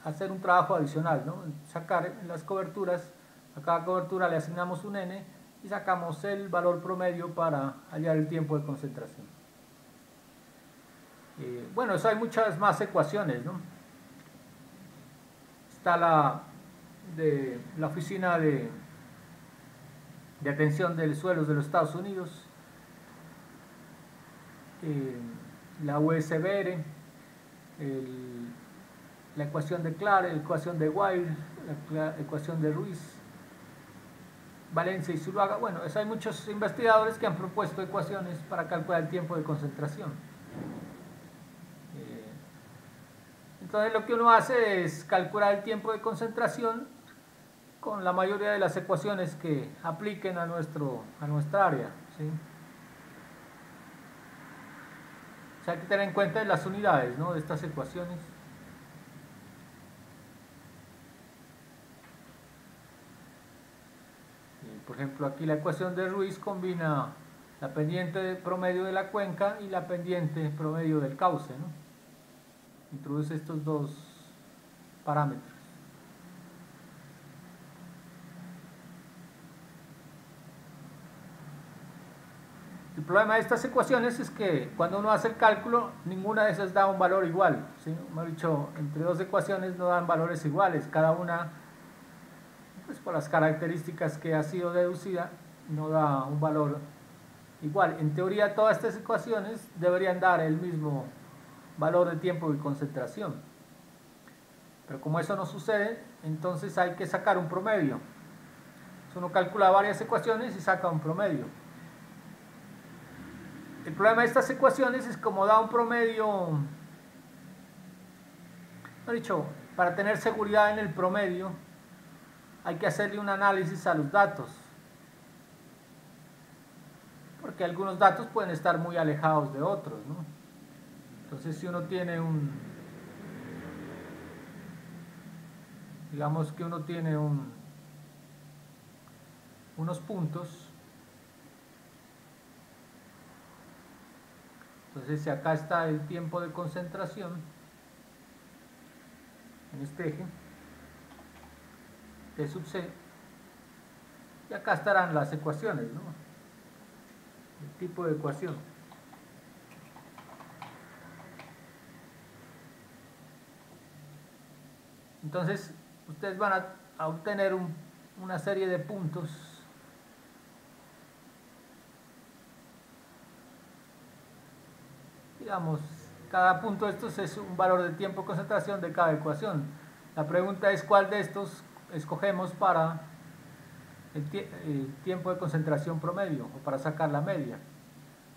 hacer un trabajo adicional, ¿no? Sacar las coberturas, a cada cobertura le asignamos un n y sacamos el valor promedio para hallar el tiempo de concentración. Bueno, eso hay muchas más ecuaciones, ¿no? Está la Oficina de Atención de Suelos de los Estados Unidos, la USBR, la ecuación de Clark, la ecuación de Wild, la ecuación de Ruiz, Valencia y Zuluaga. Bueno, hay muchos investigadores que han propuesto ecuaciones para calcular el tiempo de concentración. Entonces lo que uno hace es calcular el tiempo de concentración con la mayoría de las ecuaciones que apliquen a nuestra área, ¿sí? O sea, hay que tener en cuenta las unidades, ¿no?, de estas ecuaciones. Por ejemplo, aquí la ecuación de Ruiz combina la pendiente promedio de la cuenca y la pendiente promedio del cauce, ¿no? Introduce estos dos parámetros. El problema de estas ecuaciones es que cuando uno hace el cálculo, ninguna de esas da un valor igual, ¿sí? Hemos dicho, entre dos ecuaciones no dan valores iguales, cada una, pues por las características que ha sido deducida, no da un valor igual. En teoría, todas estas ecuaciones deberían dar el mismo valor de tiempo y concentración, pero como eso no sucede, entonces hay que sacar un promedio. Uno calcula varias ecuaciones y saca un promedio. El problema de estas ecuaciones es como da un promedio, no he dicho, para tener seguridad en el promedio hay que hacerle un análisis a los datos, porque algunos datos pueden estar muy alejados de otros, ¿no? Entonces, si uno tiene digamos que uno tiene unos puntos, entonces si acá está el tiempo de concentración en este eje T sub C, y acá estarán las ecuaciones, ¿no?, el tipo de ecuación. Entonces ustedes van a obtener una serie de puntos digamos, cada punto de estos es un valor de tiempo de concentración de cada ecuación. La pregunta es cuál de estos escogemos para el tiempo de concentración promedio o para sacar la media,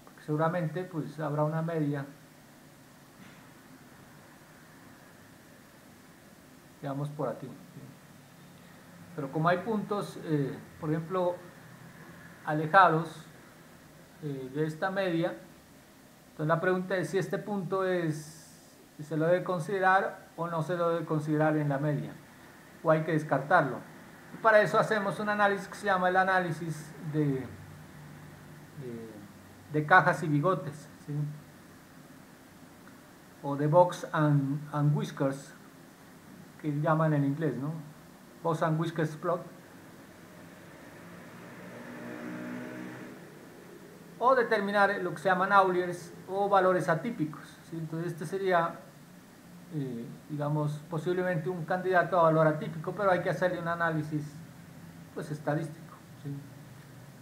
porque seguramente pues habrá una media, digamos por aquí, pero como hay puntos por ejemplo alejados de esta media, entonces la pregunta es si este punto se lo debe considerar o no se lo debe considerar en la media, o hay que descartarlo. Y para eso hacemos un análisis que se llama el análisis de cajas y bigotes, ¿sí?, o de box and whiskers, que llaman en inglés, ¿no?, box and whiskers plot, o determinar lo que se llaman outliers o valores atípicos, ¿sí? Entonces este sería digamos posiblemente un candidato a valor atípico, pero hay que hacerle un análisis pues estadístico, ¿sí?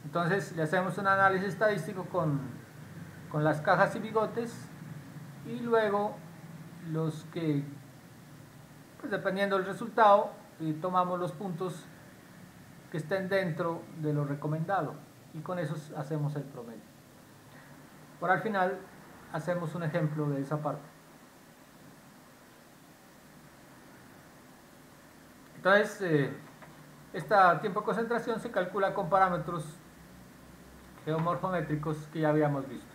Entonces le hacemos un análisis estadístico con las cajas y bigotes, y luego los que, pues dependiendo del resultado, tomamos los puntos que estén dentro de lo recomendado y con eso hacemos el promedio. Por al final hacemos un ejemplo de esa parte. Entonces, este tiempo de concentración se calcula con parámetros geomorfométricos que ya habíamos visto.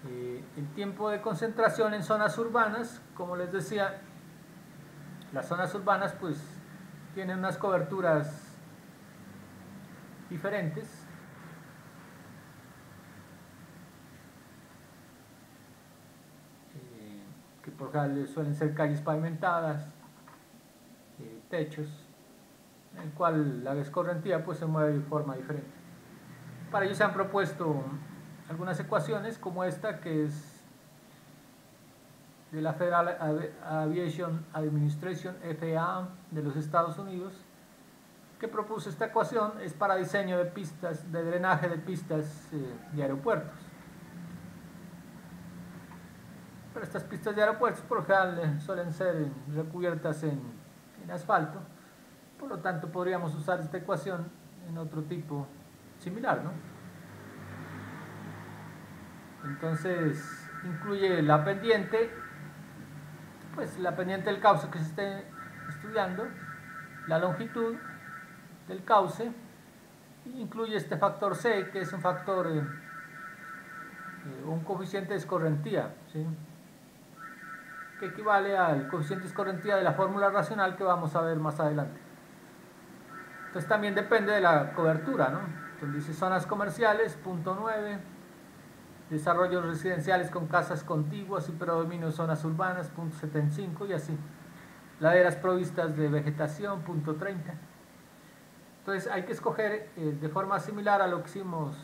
El tiempo de concentración en zonas urbanas, como les decía, las zonas urbanas pues tienen unas coberturas diferentes, que por ejemplo suelen ser calles pavimentadas, techos, en el cual la escorrentía pues se mueve de forma diferente. Para ello se han propuesto algunas ecuaciones como esta, que es de la Federal Aviation Administration, FAA, de los Estados Unidos, que propuso esta ecuación. Es para diseño de pistas, de drenaje de pistas de aeropuertos. Pero estas pistas de aeropuertos por lo general suelen ser recubiertas en asfalto, por lo tanto podríamos usar esta ecuación en otro tipo similar, ¿no? Entonces incluye la pendiente, pues la pendiente del cauce que se esté estudiando, la longitud del cauce y incluye este factor C, que es un factor, un coeficiente de escorrentía, ¿sí?, que equivale al coeficiente de escorrentía de la fórmula racional que vamos a ver más adelante. Entonces también depende de la cobertura, ¿no? Entonces dice zonas comerciales, punto 9, desarrollos residenciales con casas contiguas y predominio de zonas urbanas, punto 75, y así. Laderas provistas de vegetación, punto 30. Entonces hay que escoger de forma similar a lo que hicimos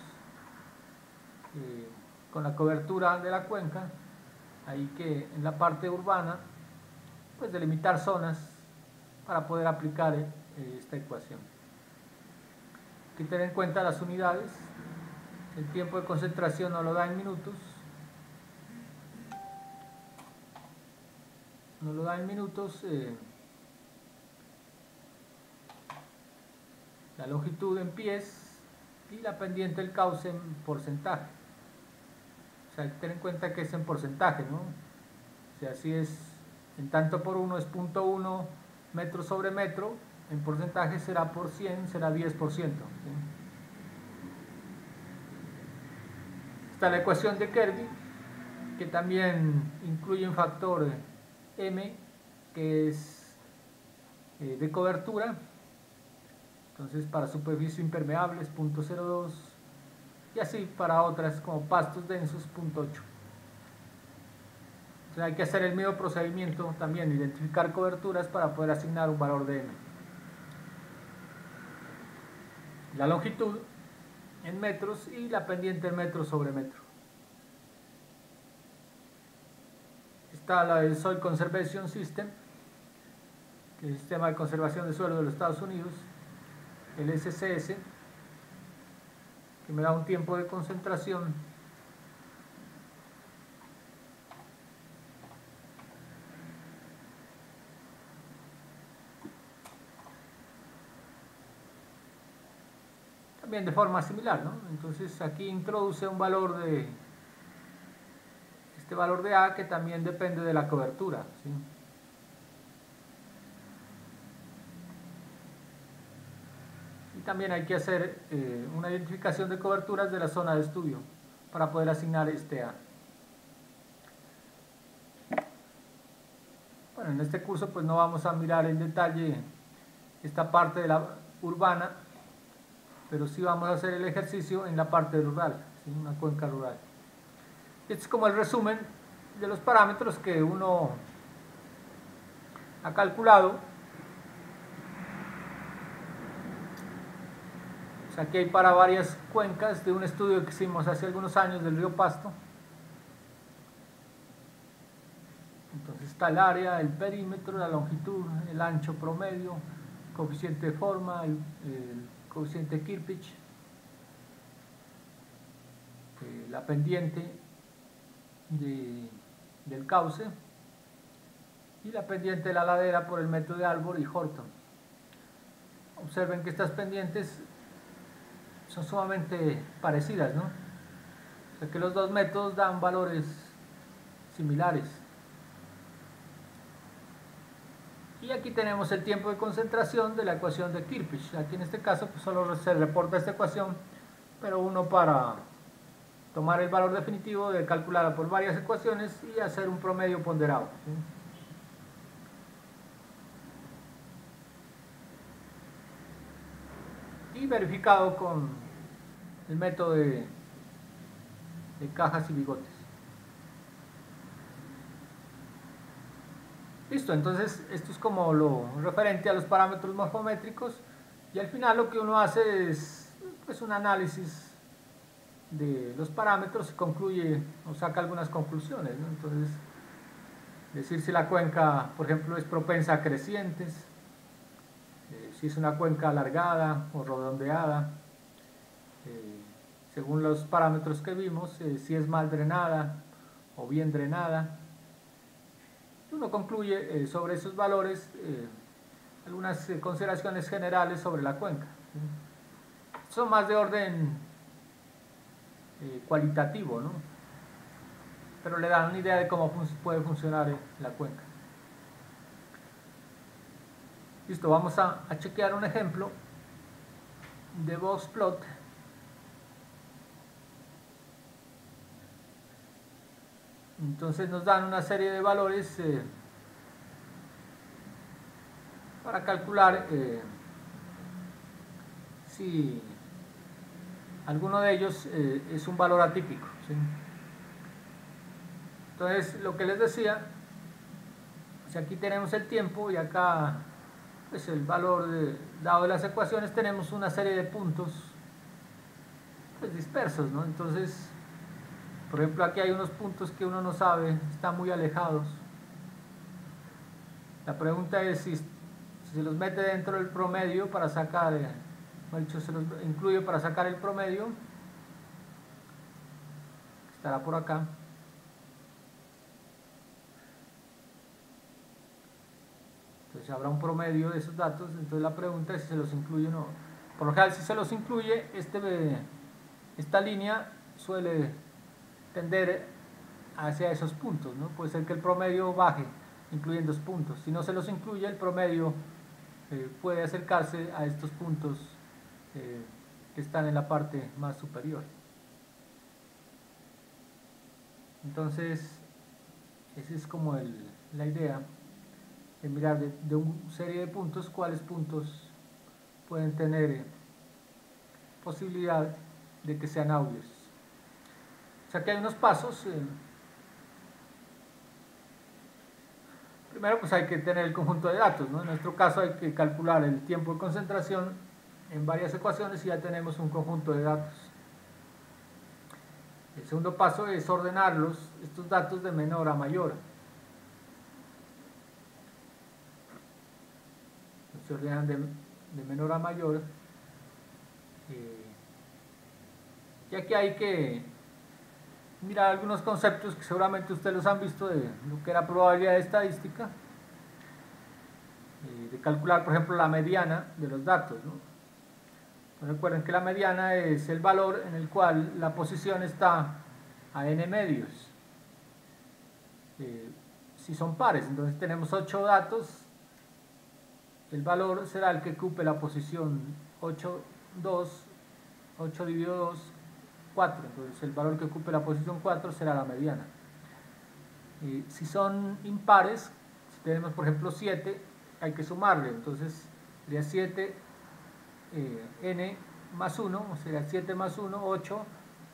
con la cobertura de la cuenca. Hay que en la parte urbana pues delimitar zonas para poder aplicar esta ecuación. Hay que tener en cuenta las unidades. El tiempo de concentración nos lo da en minutos. Nos lo da en minutos. La longitud en pies y la pendiente del cauce en porcentaje. O sea, hay que tener en cuenta que es en porcentaje, ¿no? O sea, si es en tanto por 1 es 0.1 metro sobre metro, en porcentaje será por 100, será 10%. ¿Sí? Está la ecuación de Kirby, que también incluye un factor M, que es de cobertura. Entonces para superficie impermeables, 0.02, y así para otras como pastos densos, 0.8. Entonces hay que hacer el mismo procedimiento también, identificar coberturas para poder asignar un valor de M. La longitud en metros y la pendiente en metro sobre metro. Está la del Soil Conservation System, que es el Sistema de Conservación de Suelo de los Estados Unidos, el SCS, que me da un tiempo de concentración también de forma similar, ¿no? Entonces aquí introduce un valor de este valor de A, que también depende de la cobertura, ¿sí? Y también hay que hacer una identificación de coberturas de la zona de estudio para poder asignar este A. Bueno, en este curso pues no vamos a mirar en detalle esta parte de la urbana, pero sí vamos a hacer el ejercicio en la parte rural, ¿sí? Una cuenca rural. Este es como el resumen de los parámetros que uno ha calculado. O sea, aquí hay para varias cuencas de un estudio que hicimos hace algunos años del río Pasto. Entonces está el área, el perímetro, la longitud, el ancho promedio, coeficiente de forma, el coeficiente Kirpich, la pendiente del cauce y la pendiente de la ladera por el método de Albor y Horton. Observen que estas pendientes son sumamente parecidas, ¿no? O sea que los dos métodos dan valores similares. Y aquí tenemos el tiempo de concentración de la ecuación de Kirpich. Aquí en este caso pues solo se reporta esta ecuación, pero uno para tomar el valor definitivo debe calcularla por varias ecuaciones y hacer un promedio ponderado, ¿sí? Y verificado con el método de cajas y bigotes. Listo, entonces esto es como lo referente a los parámetros morfométricos, y al final lo que uno hace es pues un análisis de los parámetros y concluye o saca algunas conclusiones, ¿no? Entonces decir si la cuenca, por ejemplo, es propensa a crecientes, si es una cuenca alargada o redondeada, según los parámetros que vimos, si es mal drenada o bien drenada. Uno concluye sobre esos valores algunas consideraciones generales sobre la cuenca. Son más de orden cualitativo, ¿no? Pero le dan una idea de cómo puede funcionar la cuenca. Listo, vamos a chequear un ejemplo de boxplot. Entonces nos dan una serie de valores para calcular si alguno de ellos es un valor atípico, ¿sí? Entonces, lo que les decía, si aquí tenemos el tiempo y acá pues el valor dado de las ecuaciones, tenemos una serie de puntos pues dispersos, ¿no? Entonces, por ejemplo, aquí hay unos puntos que uno no sabe, están muy alejados. La pregunta es si se los mete dentro del promedio para sacar, dicho, se los incluye para sacar el promedio, estará por acá. Entonces habrá un promedio de esos datos, entonces la pregunta es si se los incluye o no. Por lo general, si se los incluye, esta línea suele tender hacia esos puntos, ¿no? Puede ser que el promedio baje, incluyendo dos puntos. Si no se los incluye, el promedio puede acercarse a estos puntos que están en la parte más superior. Entonces, esa es como la idea de mirar de una serie de puntos, cuáles puntos pueden tener posibilidad de que sean audios. O sea que hay unos pasos. Primero pues hay que tener el conjunto de datos, ¿no? En nuestro caso hay que calcular el tiempo de concentración en varias ecuaciones y ya tenemos un conjunto de datos. El segundo paso es ordenarlos, estos datos de menor a mayor. Se ordenan de menor a mayor. Y aquí hay que mirar algunos conceptos que seguramente ustedes los han visto de lo que era probabilidad estadística, de calcular, por ejemplo, la mediana de los datos, ¿no? Entonces, recuerden que la mediana es el valor en el cual la posición está a n medios. Si son pares, entonces tenemos 8 datos, el valor será el que ocupe la posición 8 dividido 2, 4, entonces el valor que ocupe la posición 4 será la mediana. Si son impares, si tenemos por ejemplo 7, hay que sumarle, entonces sería 7 n más 1, o sería 7 más 1, 8,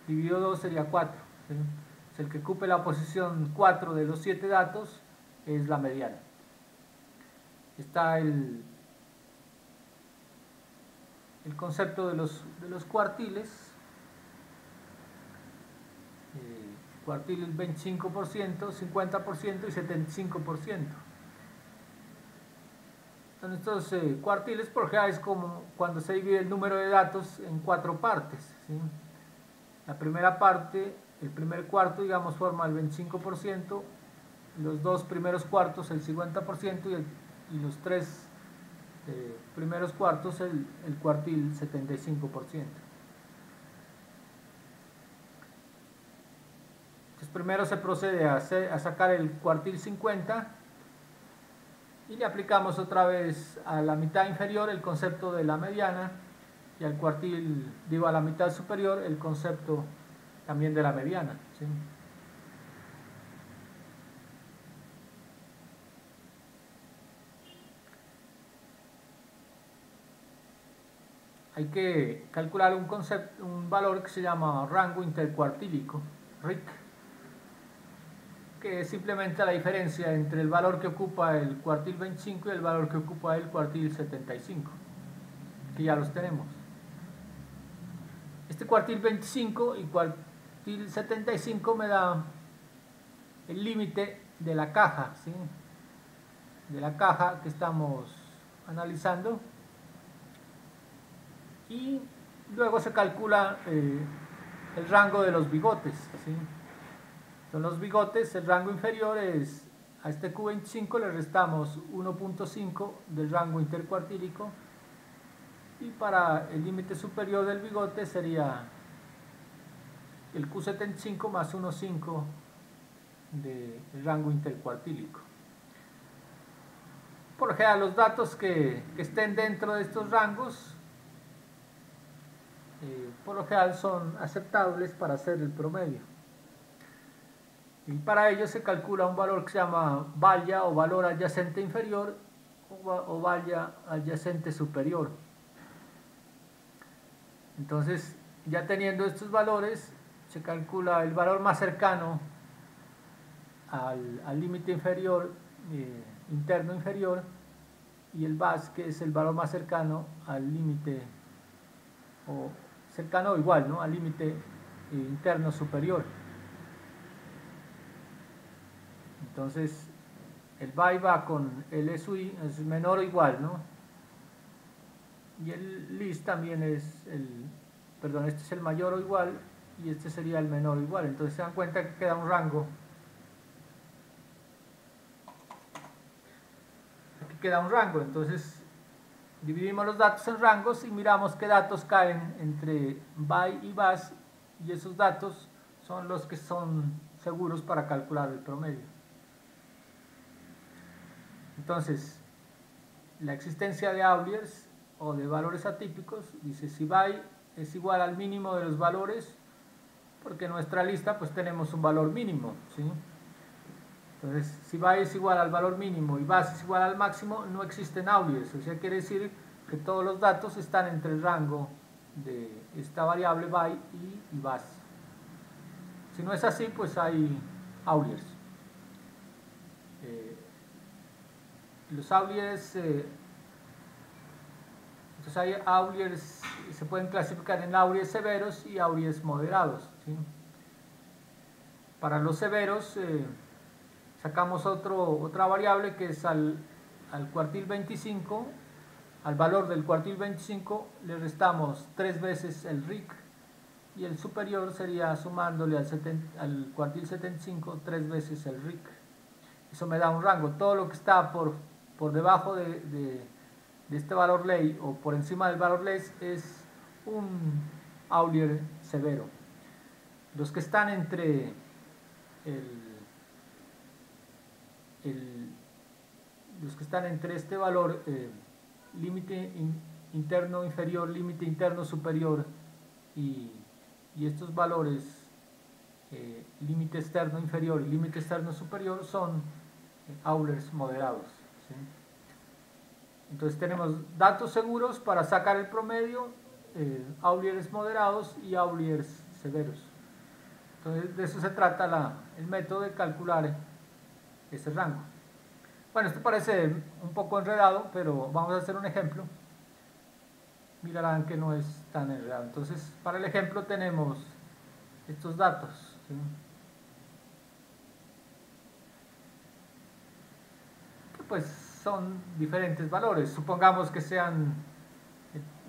dividido 2 sería 4. ¿Sí? Es el que ocupe la posición 4 de los 7 datos es la mediana. Está el concepto de los cuartiles. Cuartiles 25%, 50% y 75%. Entonces estos cuartiles por ejemplo es como cuando se divide el número de datos en 4 partes, ¿sí? La primera parte, el primer cuarto, digamos, forma el 25%, los dos primeros cuartos el 50% y los tres primeros cuartos el cuartil 75%. Entonces primero se procede a sacar el cuartil 50 y le aplicamos otra vez a la mitad inferior el concepto de la mediana y al cuartil, digo, a la mitad superior el concepto también de la mediana, ¿sí? Hay que calcular un valor que se llama rango intercuartílico, RIC, que es simplemente la diferencia entre el valor que ocupa el cuartil 25 y el valor que ocupa el cuartil 75, que ya los tenemos. Este cuartil 25 y cuartil 75 me da el límite de la caja, ¿sí? De la caja que estamos analizando, y luego se calcula el rango de los bigotes, ¿sí? Son los bigotes, el rango inferior es, a este Q25 le restamos 1.5 del rango intercuartílico, y para el límite superior del bigote sería el Q75 más 1.5 del rango intercuartílico. Por lo general, los datos que estén dentro de estos rangos, por lo general son aceptables para hacer el promedio. Y para ello se calcula un valor que se llama valla o valor adyacente inferior o valla adyacente superior. Entonces, ya teniendo estos valores, se calcula el valor más cercano al límite inferior, interno inferior, y el VAS, que es el valor más cercano al límite, o cercano o igual, ¿no?, al límite interno superior. Entonces, el VAI va con el SUI, es menor o igual, ¿no? Y el LIS también es este es el mayor o igual, y este sería el menor o igual. Entonces se dan cuenta que queda un rango. Aquí queda un rango, entonces dividimos los datos en rangos y miramos qué datos caen entre VAI y VAS, y esos datos son los que son seguros para calcular el promedio. Entonces, la existencia de outliers o de valores atípicos, dice si VAI es igual al mínimo de los valores, porque en nuestra lista pues tenemos un valor mínimo, ¿sí? Entonces, si VAI es igual al valor mínimo y VAS es igual al máximo, no existen outliers, o sea, quiere decir que todos los datos están entre el rango de esta variable VAI y VAS. Si no es así, pues hay outliers. Los outliers, entonces hay outliers, se pueden clasificar en outliers severos y outliers moderados, ¿sí? Para los severos sacamos otra variable que es al cuartil 25, al valor del cuartil 25 le restamos 3 veces el RIC, y el superior sería sumándole al cuartil 75 3 veces el RIC. Eso me da un rango. Todo lo que está por debajo de este valor ley o por encima del valor ley es un outlier severo. Los que están entre este valor límite interno inferior, límite interno superior y estos valores límite externo inferior y límite externo superior son outliers moderados, ¿sí? Entonces tenemos datos seguros para sacar el promedio, outliers moderados y outliers severos. Entonces de eso se trata el método de calcular ese rango. Bueno, esto parece un poco enredado, pero vamos a hacer un ejemplo. Mirarán que no es tan enredado. Entonces, para el ejemplo tenemos estos datos, ¿sí? Que pues son diferentes valores. Supongamos que sean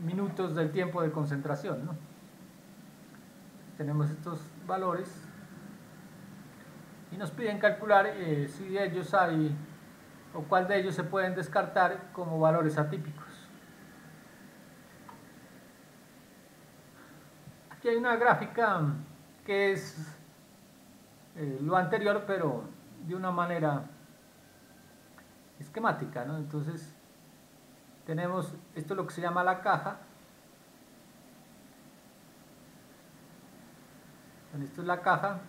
minutos del tiempo de concentración, ¿no? Tenemos estos valores y nos piden calcular si de ellos hay o cuál de ellos se pueden descartar como valores atípicos. Aquí hay una gráfica que es lo anterior, pero de una manera esquemática, ¿no? Entonces tenemos esto, lo que se llama la caja. Esto es la caja.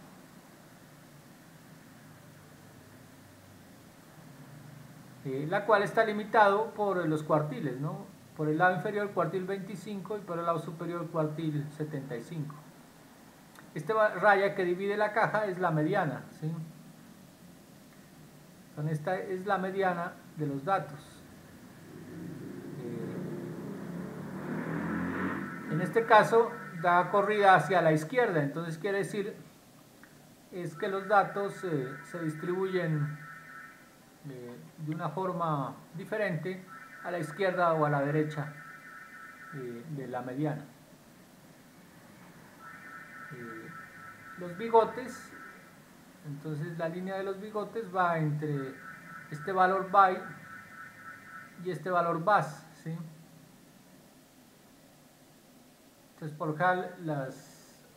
La cual está limitado por los cuartiles, ¿no? Por el lado inferior el cuartil 25 y por el lado superior el cuartil 75. Esta raya que divide la caja es la mediana, ¿sí? Esta es la mediana de los datos. En este caso da corrida hacia la izquierda, entonces quiere decir es que los datos se distribuyen de una forma diferente a la izquierda o a la derecha de la mediana. Los bigotes, entonces la línea de los bigotes va entre este valor VAI y este valor VAS, ¿sí? Entonces por lo general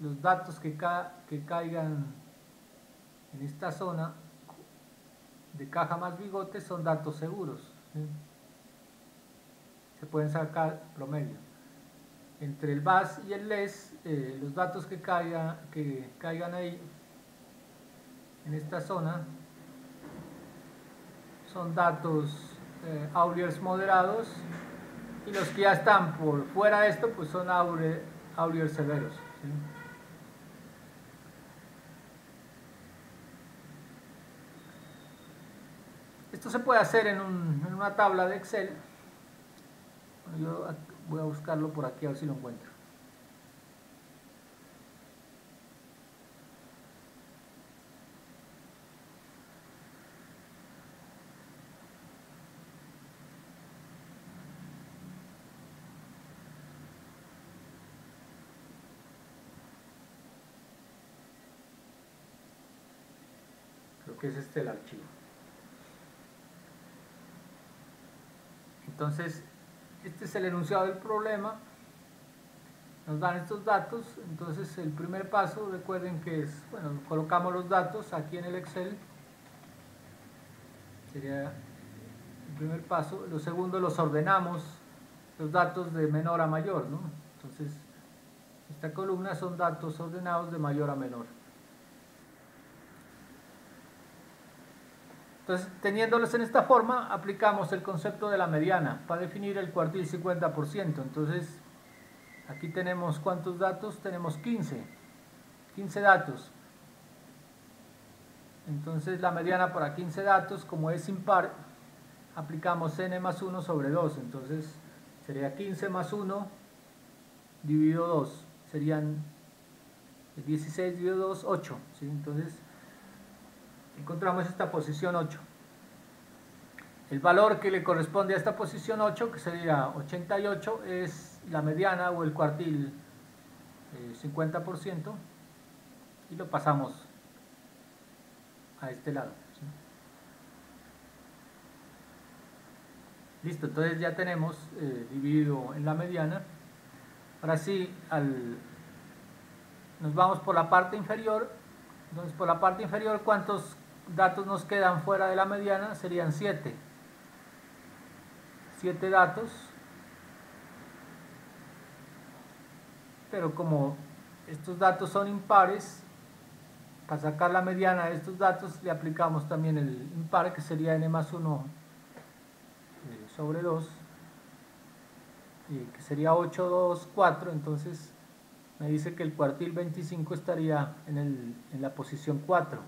los datos que caigan en esta zona de caja más bigotes son datos seguros, ¿sí? Se pueden sacar promedio. Entre el VAS y el LES, los datos que caigan ahí, en esta zona, son datos Auliers moderados, y los que ya están por fuera de esto, pues son Auliers severos, ¿sí? Esto se puede hacer en una tabla de Excel. Yo voy a buscarlo por aquí a ver si lo encuentro. Creo que es este el archivo. Entonces, este es el enunciado del problema. Nos dan estos datos. Entonces, el primer paso, recuerden que es, bueno, colocamos los datos aquí en el Excel. Sería el primer paso. Lo segundo, los ordenamos, los datos de menor a mayor, ¿no? Entonces, esta columna son datos ordenados de mayor a menor. Entonces, teniéndolos en esta forma, aplicamos el concepto de la mediana para definir el cuartil 50%. Entonces, aquí tenemos ¿cuántos datos? Tenemos 15 datos. Entonces, la mediana para 15 datos, como es impar, aplicamos n más 1 sobre 2. Entonces, sería 15 más 1 dividido 2. Serían 16 dividido 2, 8. ¿Sí? Entonces, encontramos esta posición 8. El valor que le corresponde a esta posición 8, que sería 88, es la mediana o el cuartil 50%, y lo pasamos a este lado, ¿sí? Listo, entonces ya tenemos dividido en la mediana. Ahora sí, nos vamos por la parte inferior. Entonces, por la parte inferior, ¿cuántos datos nos quedan fuera de la mediana? Serían 7 datos, pero como estos datos son impares, para sacar la mediana de estos datos le aplicamos también el impar, que sería n más 1 sobre 2, que sería 8, 2, 4. Entonces me dice que el cuartil 25 estaría en la posición 4,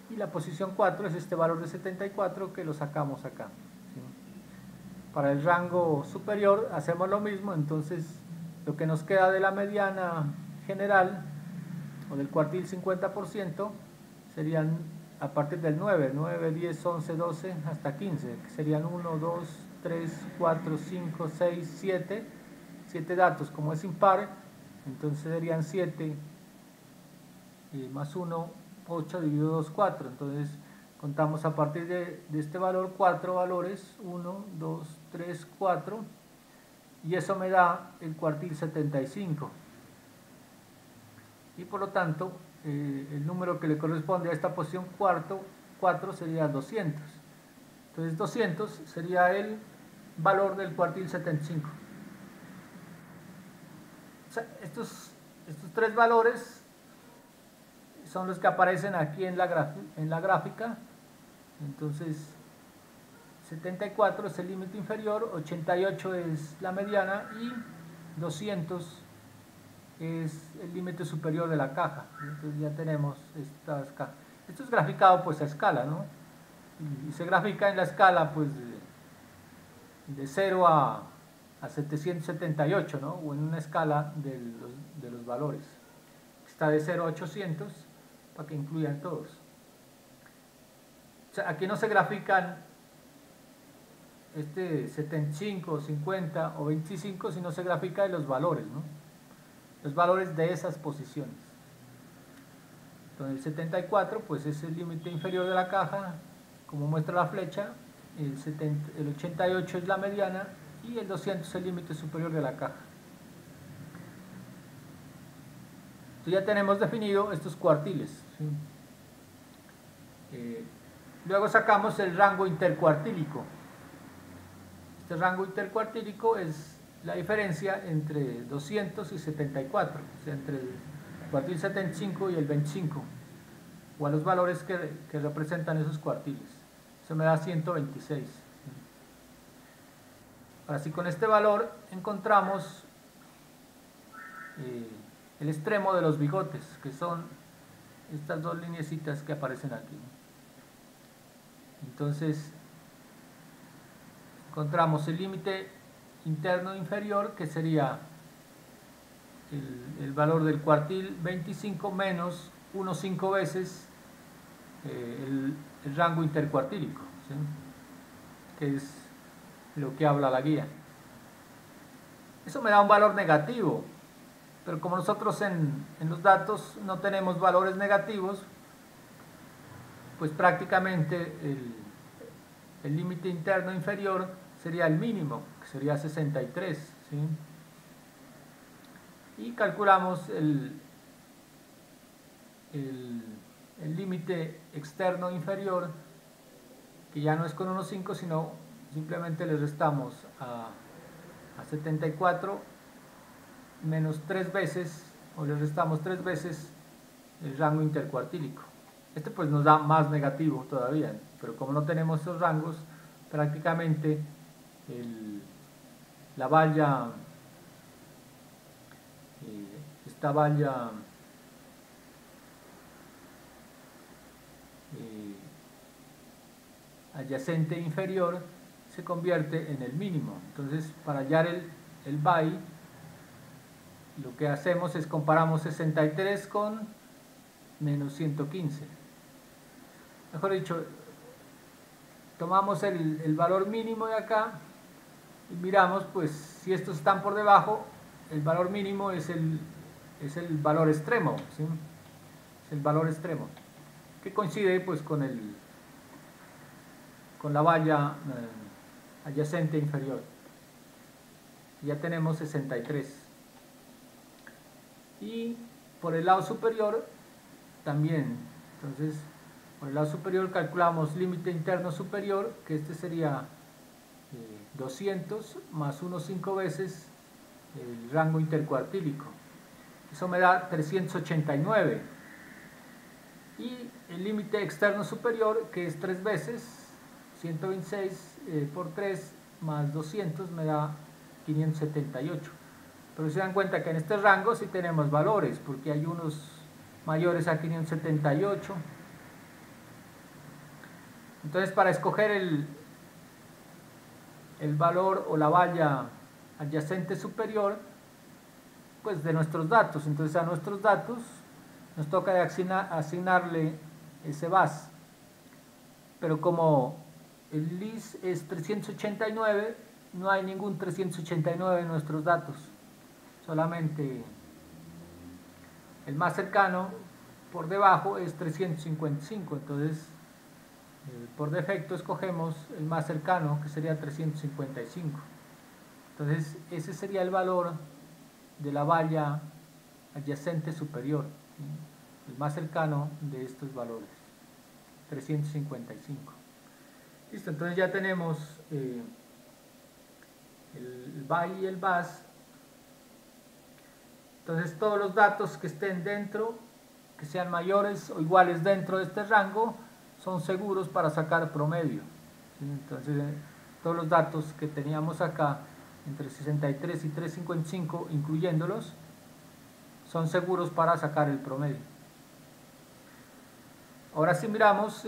y la posición 4 es este valor de 74 que lo sacamos acá, ¿sí? Para el rango superior hacemos lo mismo. Entonces lo que nos queda de la mediana general o del cuartil 50% serían a partir del 9, 10, 11, 12 hasta 15, que serían 1, 2, 3, 4, 5, 6, 7 datos. Como es impar, entonces serían 7 más 1, 8 dividido 2, 4. Entonces contamos a partir de este valor 4 valores, 1, 2, 3, 4, y eso me da el cuartil 75. Y por lo tanto, el número que le corresponde a esta posición 4 sería 200. Entonces 200 sería el valor del cuartil 75. O sea, estos tres valores son los que aparecen aquí en la gráfica. Entonces 74 es el límite inferior, 88 es la mediana y 200 es el límite superior de la caja. Entonces ya tenemos estas cajas. Esto es graficado pues a escala, ¿no? Y se grafica en la escala pues de 0 a 778, ¿no? O en una escala de los valores. Está de 0 a 800 para que incluyan todos. O sea, aquí no se grafican 75, 50 o 25, sino se grafica de los valores, ¿no? Los valores de esas posiciones. Entonces el 74 pues es el límite inferior de la caja, como muestra la flecha. El 88 es la mediana y el 200 es el límite superior de la caja. Entonces ya tenemos definido estos cuartiles, ¿sí? Luego sacamos el rango intercuartílico. Este rango intercuartílico es la diferencia entre 200 y 74, o sea, entre el cuartil 75 y el 25, o a los valores que representan esos cuartiles. Eso me da 126. Ahora, si con este valor encontramos el extremo de los bigotes, que son estas dos lineecitas que aparecen aquí. Entonces, encontramos el límite interno inferior, que sería el valor del cuartil 25 menos 5 veces el rango intercuartílico, ¿sí? Que es lo que habla la guía. Eso me da un valor negativo, pero como nosotros en los datos no tenemos valores negativos, pues prácticamente el límite interno inferior sería el mínimo, que sería 63, ¿sí? Y calculamos el límite externo inferior, que ya no es con 1,5, sino simplemente le restamos a 74 menos 3 veces, o le restamos 3 veces el rango intercuartílico. Este pues nos da más negativo todavía, pero como no tenemos esos rangos, prácticamente la valla, esta valla adyacente inferior se convierte en el mínimo. Entonces, para hallar el BAI, lo que hacemos es comparamos 63 con menos 115. Mejor dicho, tomamos el valor mínimo de acá y miramos, pues, si estos están por debajo, el valor mínimo es el valor extremo, ¿sí? Es el valor extremo, que coincide, pues, con la valla adyacente inferior. Ya tenemos 63. Y por el lado superior también. Entonces, por el lado superior calculamos límite interno superior, que este sería 200 más 1,5 veces el rango intercuartílico. Eso me da 389. Y el límite externo superior, que es 3 veces, 126 por 3 más 200 me da 578. Pero se dan cuenta que en este rango sí tenemos valores, porque hay unos mayores a 578. Entonces, para escoger el valor o la valla adyacente superior, pues de nuestros datos, entonces a nuestros datos nos toca asignarle ese VAS. Pero como el LIS es 389, no hay ningún 389 en nuestros datos, solamente el más cercano por debajo es 355, entonces por defecto escogemos el más cercano, que sería 355. Entonces ese sería el valor de la valla adyacente superior, ¿sí? El más cercano de estos valores, 355. Listo, entonces ya tenemos el BAI y el VAS. Entonces todos los datos que estén dentro, que sean mayores o iguales dentro de este rango, son seguros para sacar promedio, ¿sí? Entonces todos los datos que teníamos acá entre 63 y 355, incluyéndolos, son seguros para sacar el promedio. Ahora si miramos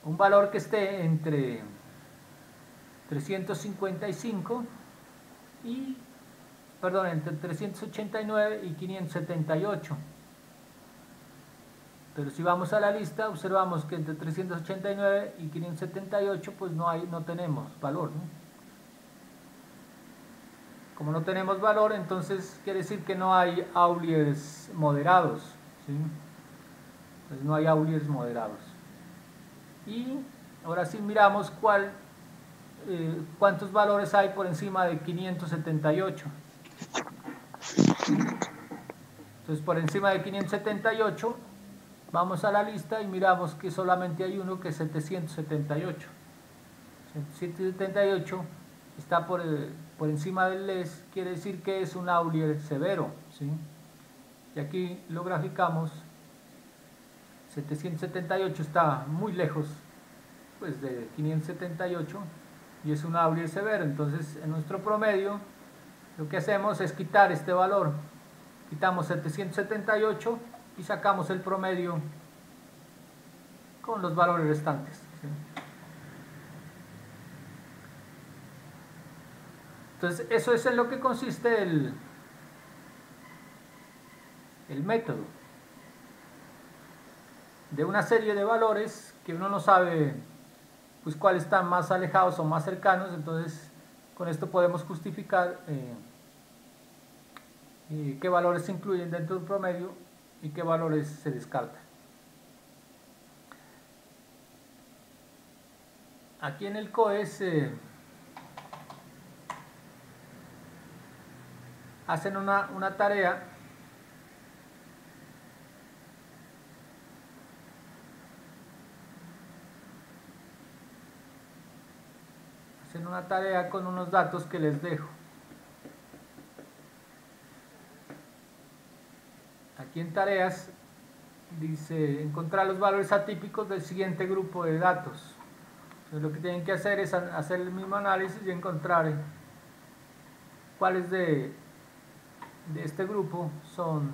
un valor que esté entre 355 entre 389 y 578. Pero si vamos a la lista, observamos que entre 389 y 578 pues no tenemos valor, ¿no? Como no tenemos valor, entonces quiere decir que no hay outliers moderados, ¿sí? Pues no hay outliers moderados. Y ahora sí miramos cuántos valores hay por encima de 578. Entonces por encima de 578 vamos a la lista y miramos que solamente hay uno, que es 778. 107,78 está por encima del LES, quiere decir que es un Aulier severo, ¿sí? Y aquí lo graficamos. 778 está muy lejos pues de 578 y es un Aulier severo. Entonces en nuestro promedio lo que hacemos es quitar este valor, quitamos 778 y sacamos el promedio con los valores restantes, ¿sí? Entonces eso es en lo que consiste el método, de una serie de valores que uno no sabe pues cuáles están más alejados o más cercanos. Entonces con esto podemos justificar qué valores se incluyen dentro del promedio y qué valores se descartan. Aquí en el COES hacen una tarea con unos datos que les dejo. Aquí en tareas dice encontrar los valores atípicos del siguiente grupo de datos. Entonces lo que tienen que hacer es hacer el mismo análisis y encontrar cuáles de este grupo son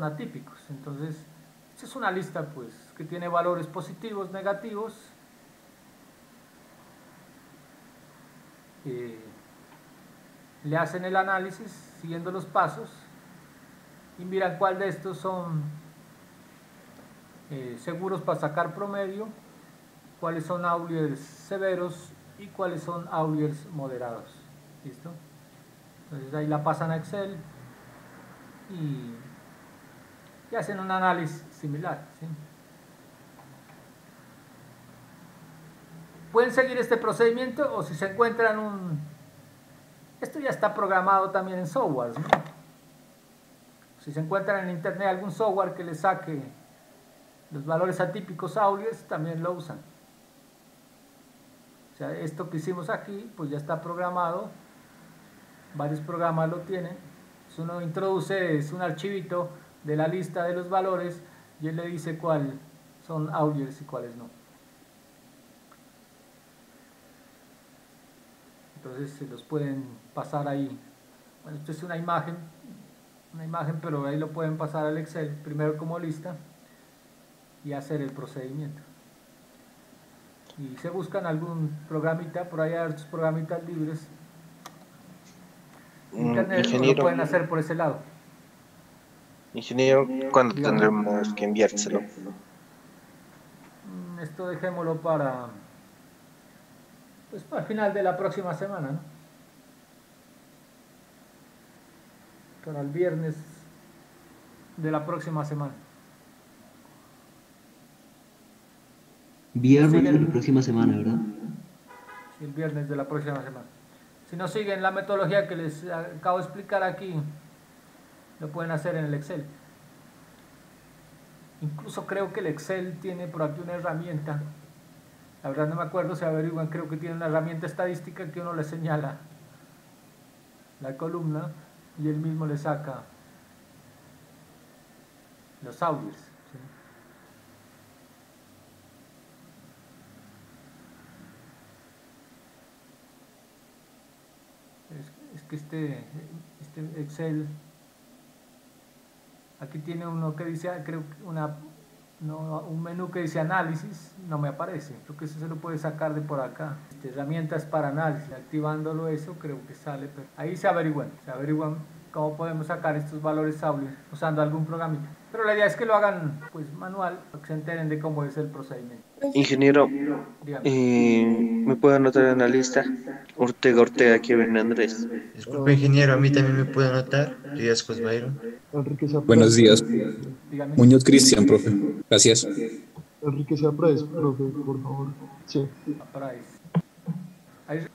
atípicos. Entonces esta es una lista pues que tiene valores positivos, negativos. Le hacen el análisis siguiendo los pasos y miran cuál de estos son seguros para sacar promedio, cuáles son Auliers severos y cuáles son Auliers moderados. ¿Listo? Entonces ahí la pasan a Excel y hacen un análisis similar, ¿sí? Pueden seguir este procedimiento, o si se encuentran esto ya está programado también en software, ¿no? Si se encuentran en internet algún software que les saque los valores atípicos Auliers, también lo usan. O sea, esto que hicimos aquí pues ya está programado, varios programas lo tienen. Si uno introduce un archivito de la lista de los valores y él le dice cuáles son Auliers y cuáles no. Entonces se los pueden pasar ahí. Bueno, esto es una imagen, pero ahí lo pueden pasar al Excel primero como lista y hacer el procedimiento. Y se buscan algún programita, por ahí hay otros programitas libres. Internet lo pueden hacer por ese lado. Ingeniero, ¿cuándo tendremos que enviárselo? Esto dejémoslo para el final de la próxima semana, ¿no? Para el viernes de la próxima semana. Viernes de la próxima semana, ¿verdad? Sí, el viernes de la próxima semana. Si no siguen la metodología que les acabo de explicar aquí, lo pueden hacer en el Excel. Incluso creo que el Excel tiene por aquí una herramienta. La verdad no me acuerdo, se averiguan, creo que tiene una herramienta estadística que uno le señala la columna y él mismo le saca los Auliers, ¿sí? Es que este Excel aquí tiene uno que dice, creo que un menú que dice análisis, no me aparece. Creo que eso se lo puede sacar de por acá. Herramientas para análisis, activándolo eso creo que sale. Pero ahí se averiguan cómo podemos sacar estos valores Aulier usando algún programita. Pero la idea es que lo hagan pues manual, para que se enteren de cómo es el procedimiento. Ingeniero, Dígame. ¿me puede anotar en la lista? Ortega, Kevin Andrés. Disculpe, ingeniero, a mí también me puede anotar. Y después Byron. Buenos días. Dígame. Muñoz Cristian, profe. Gracias. Enrique Sapres, profe, por favor. Sí.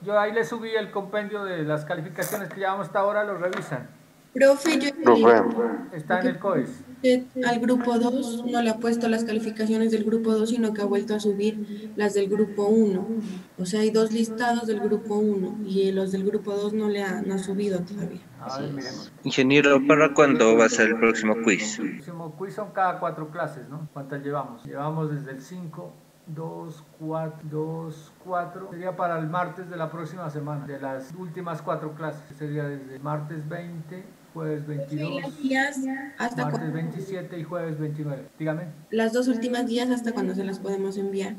Yo ahí le subí el compendio de las calificaciones que llevamos hasta ahora, lo revisan. Profe, Profe. Está en el COES. usted al grupo 2 no le ha puesto las calificaciones del grupo 2, sino que ha vuelto a subir las del grupo 1. O sea, hay dos listados del grupo 1 y los del grupo 2 no ha subido todavía. A ver, miremos. Ingeniero, ¿para cuándo va a ser el próximo quiz? El próximo quiz son cada 4 clases, ¿no? ¿Cuántas llevamos? Llevamos desde el 5, 2, 4. Sería para el martes de la próxima semana, de las últimas 4 clases. Sería desde martes 20, jueves 22, hasta martes 27 y jueves 29. Dígame. Las 2 últimas días, ¿hasta cuándo se las podemos enviar?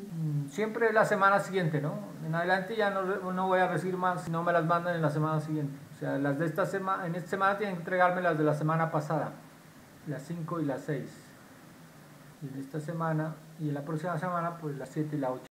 Siempre la semana siguiente, ¿no? En adelante ya no voy a recibir más si no me las mandan en la semana siguiente. O sea, las de esta semana, en esta semana tienen que entregarme las de la semana pasada, las 5 y las 6. Y en esta semana y en la próxima semana, pues las 7 y la 8.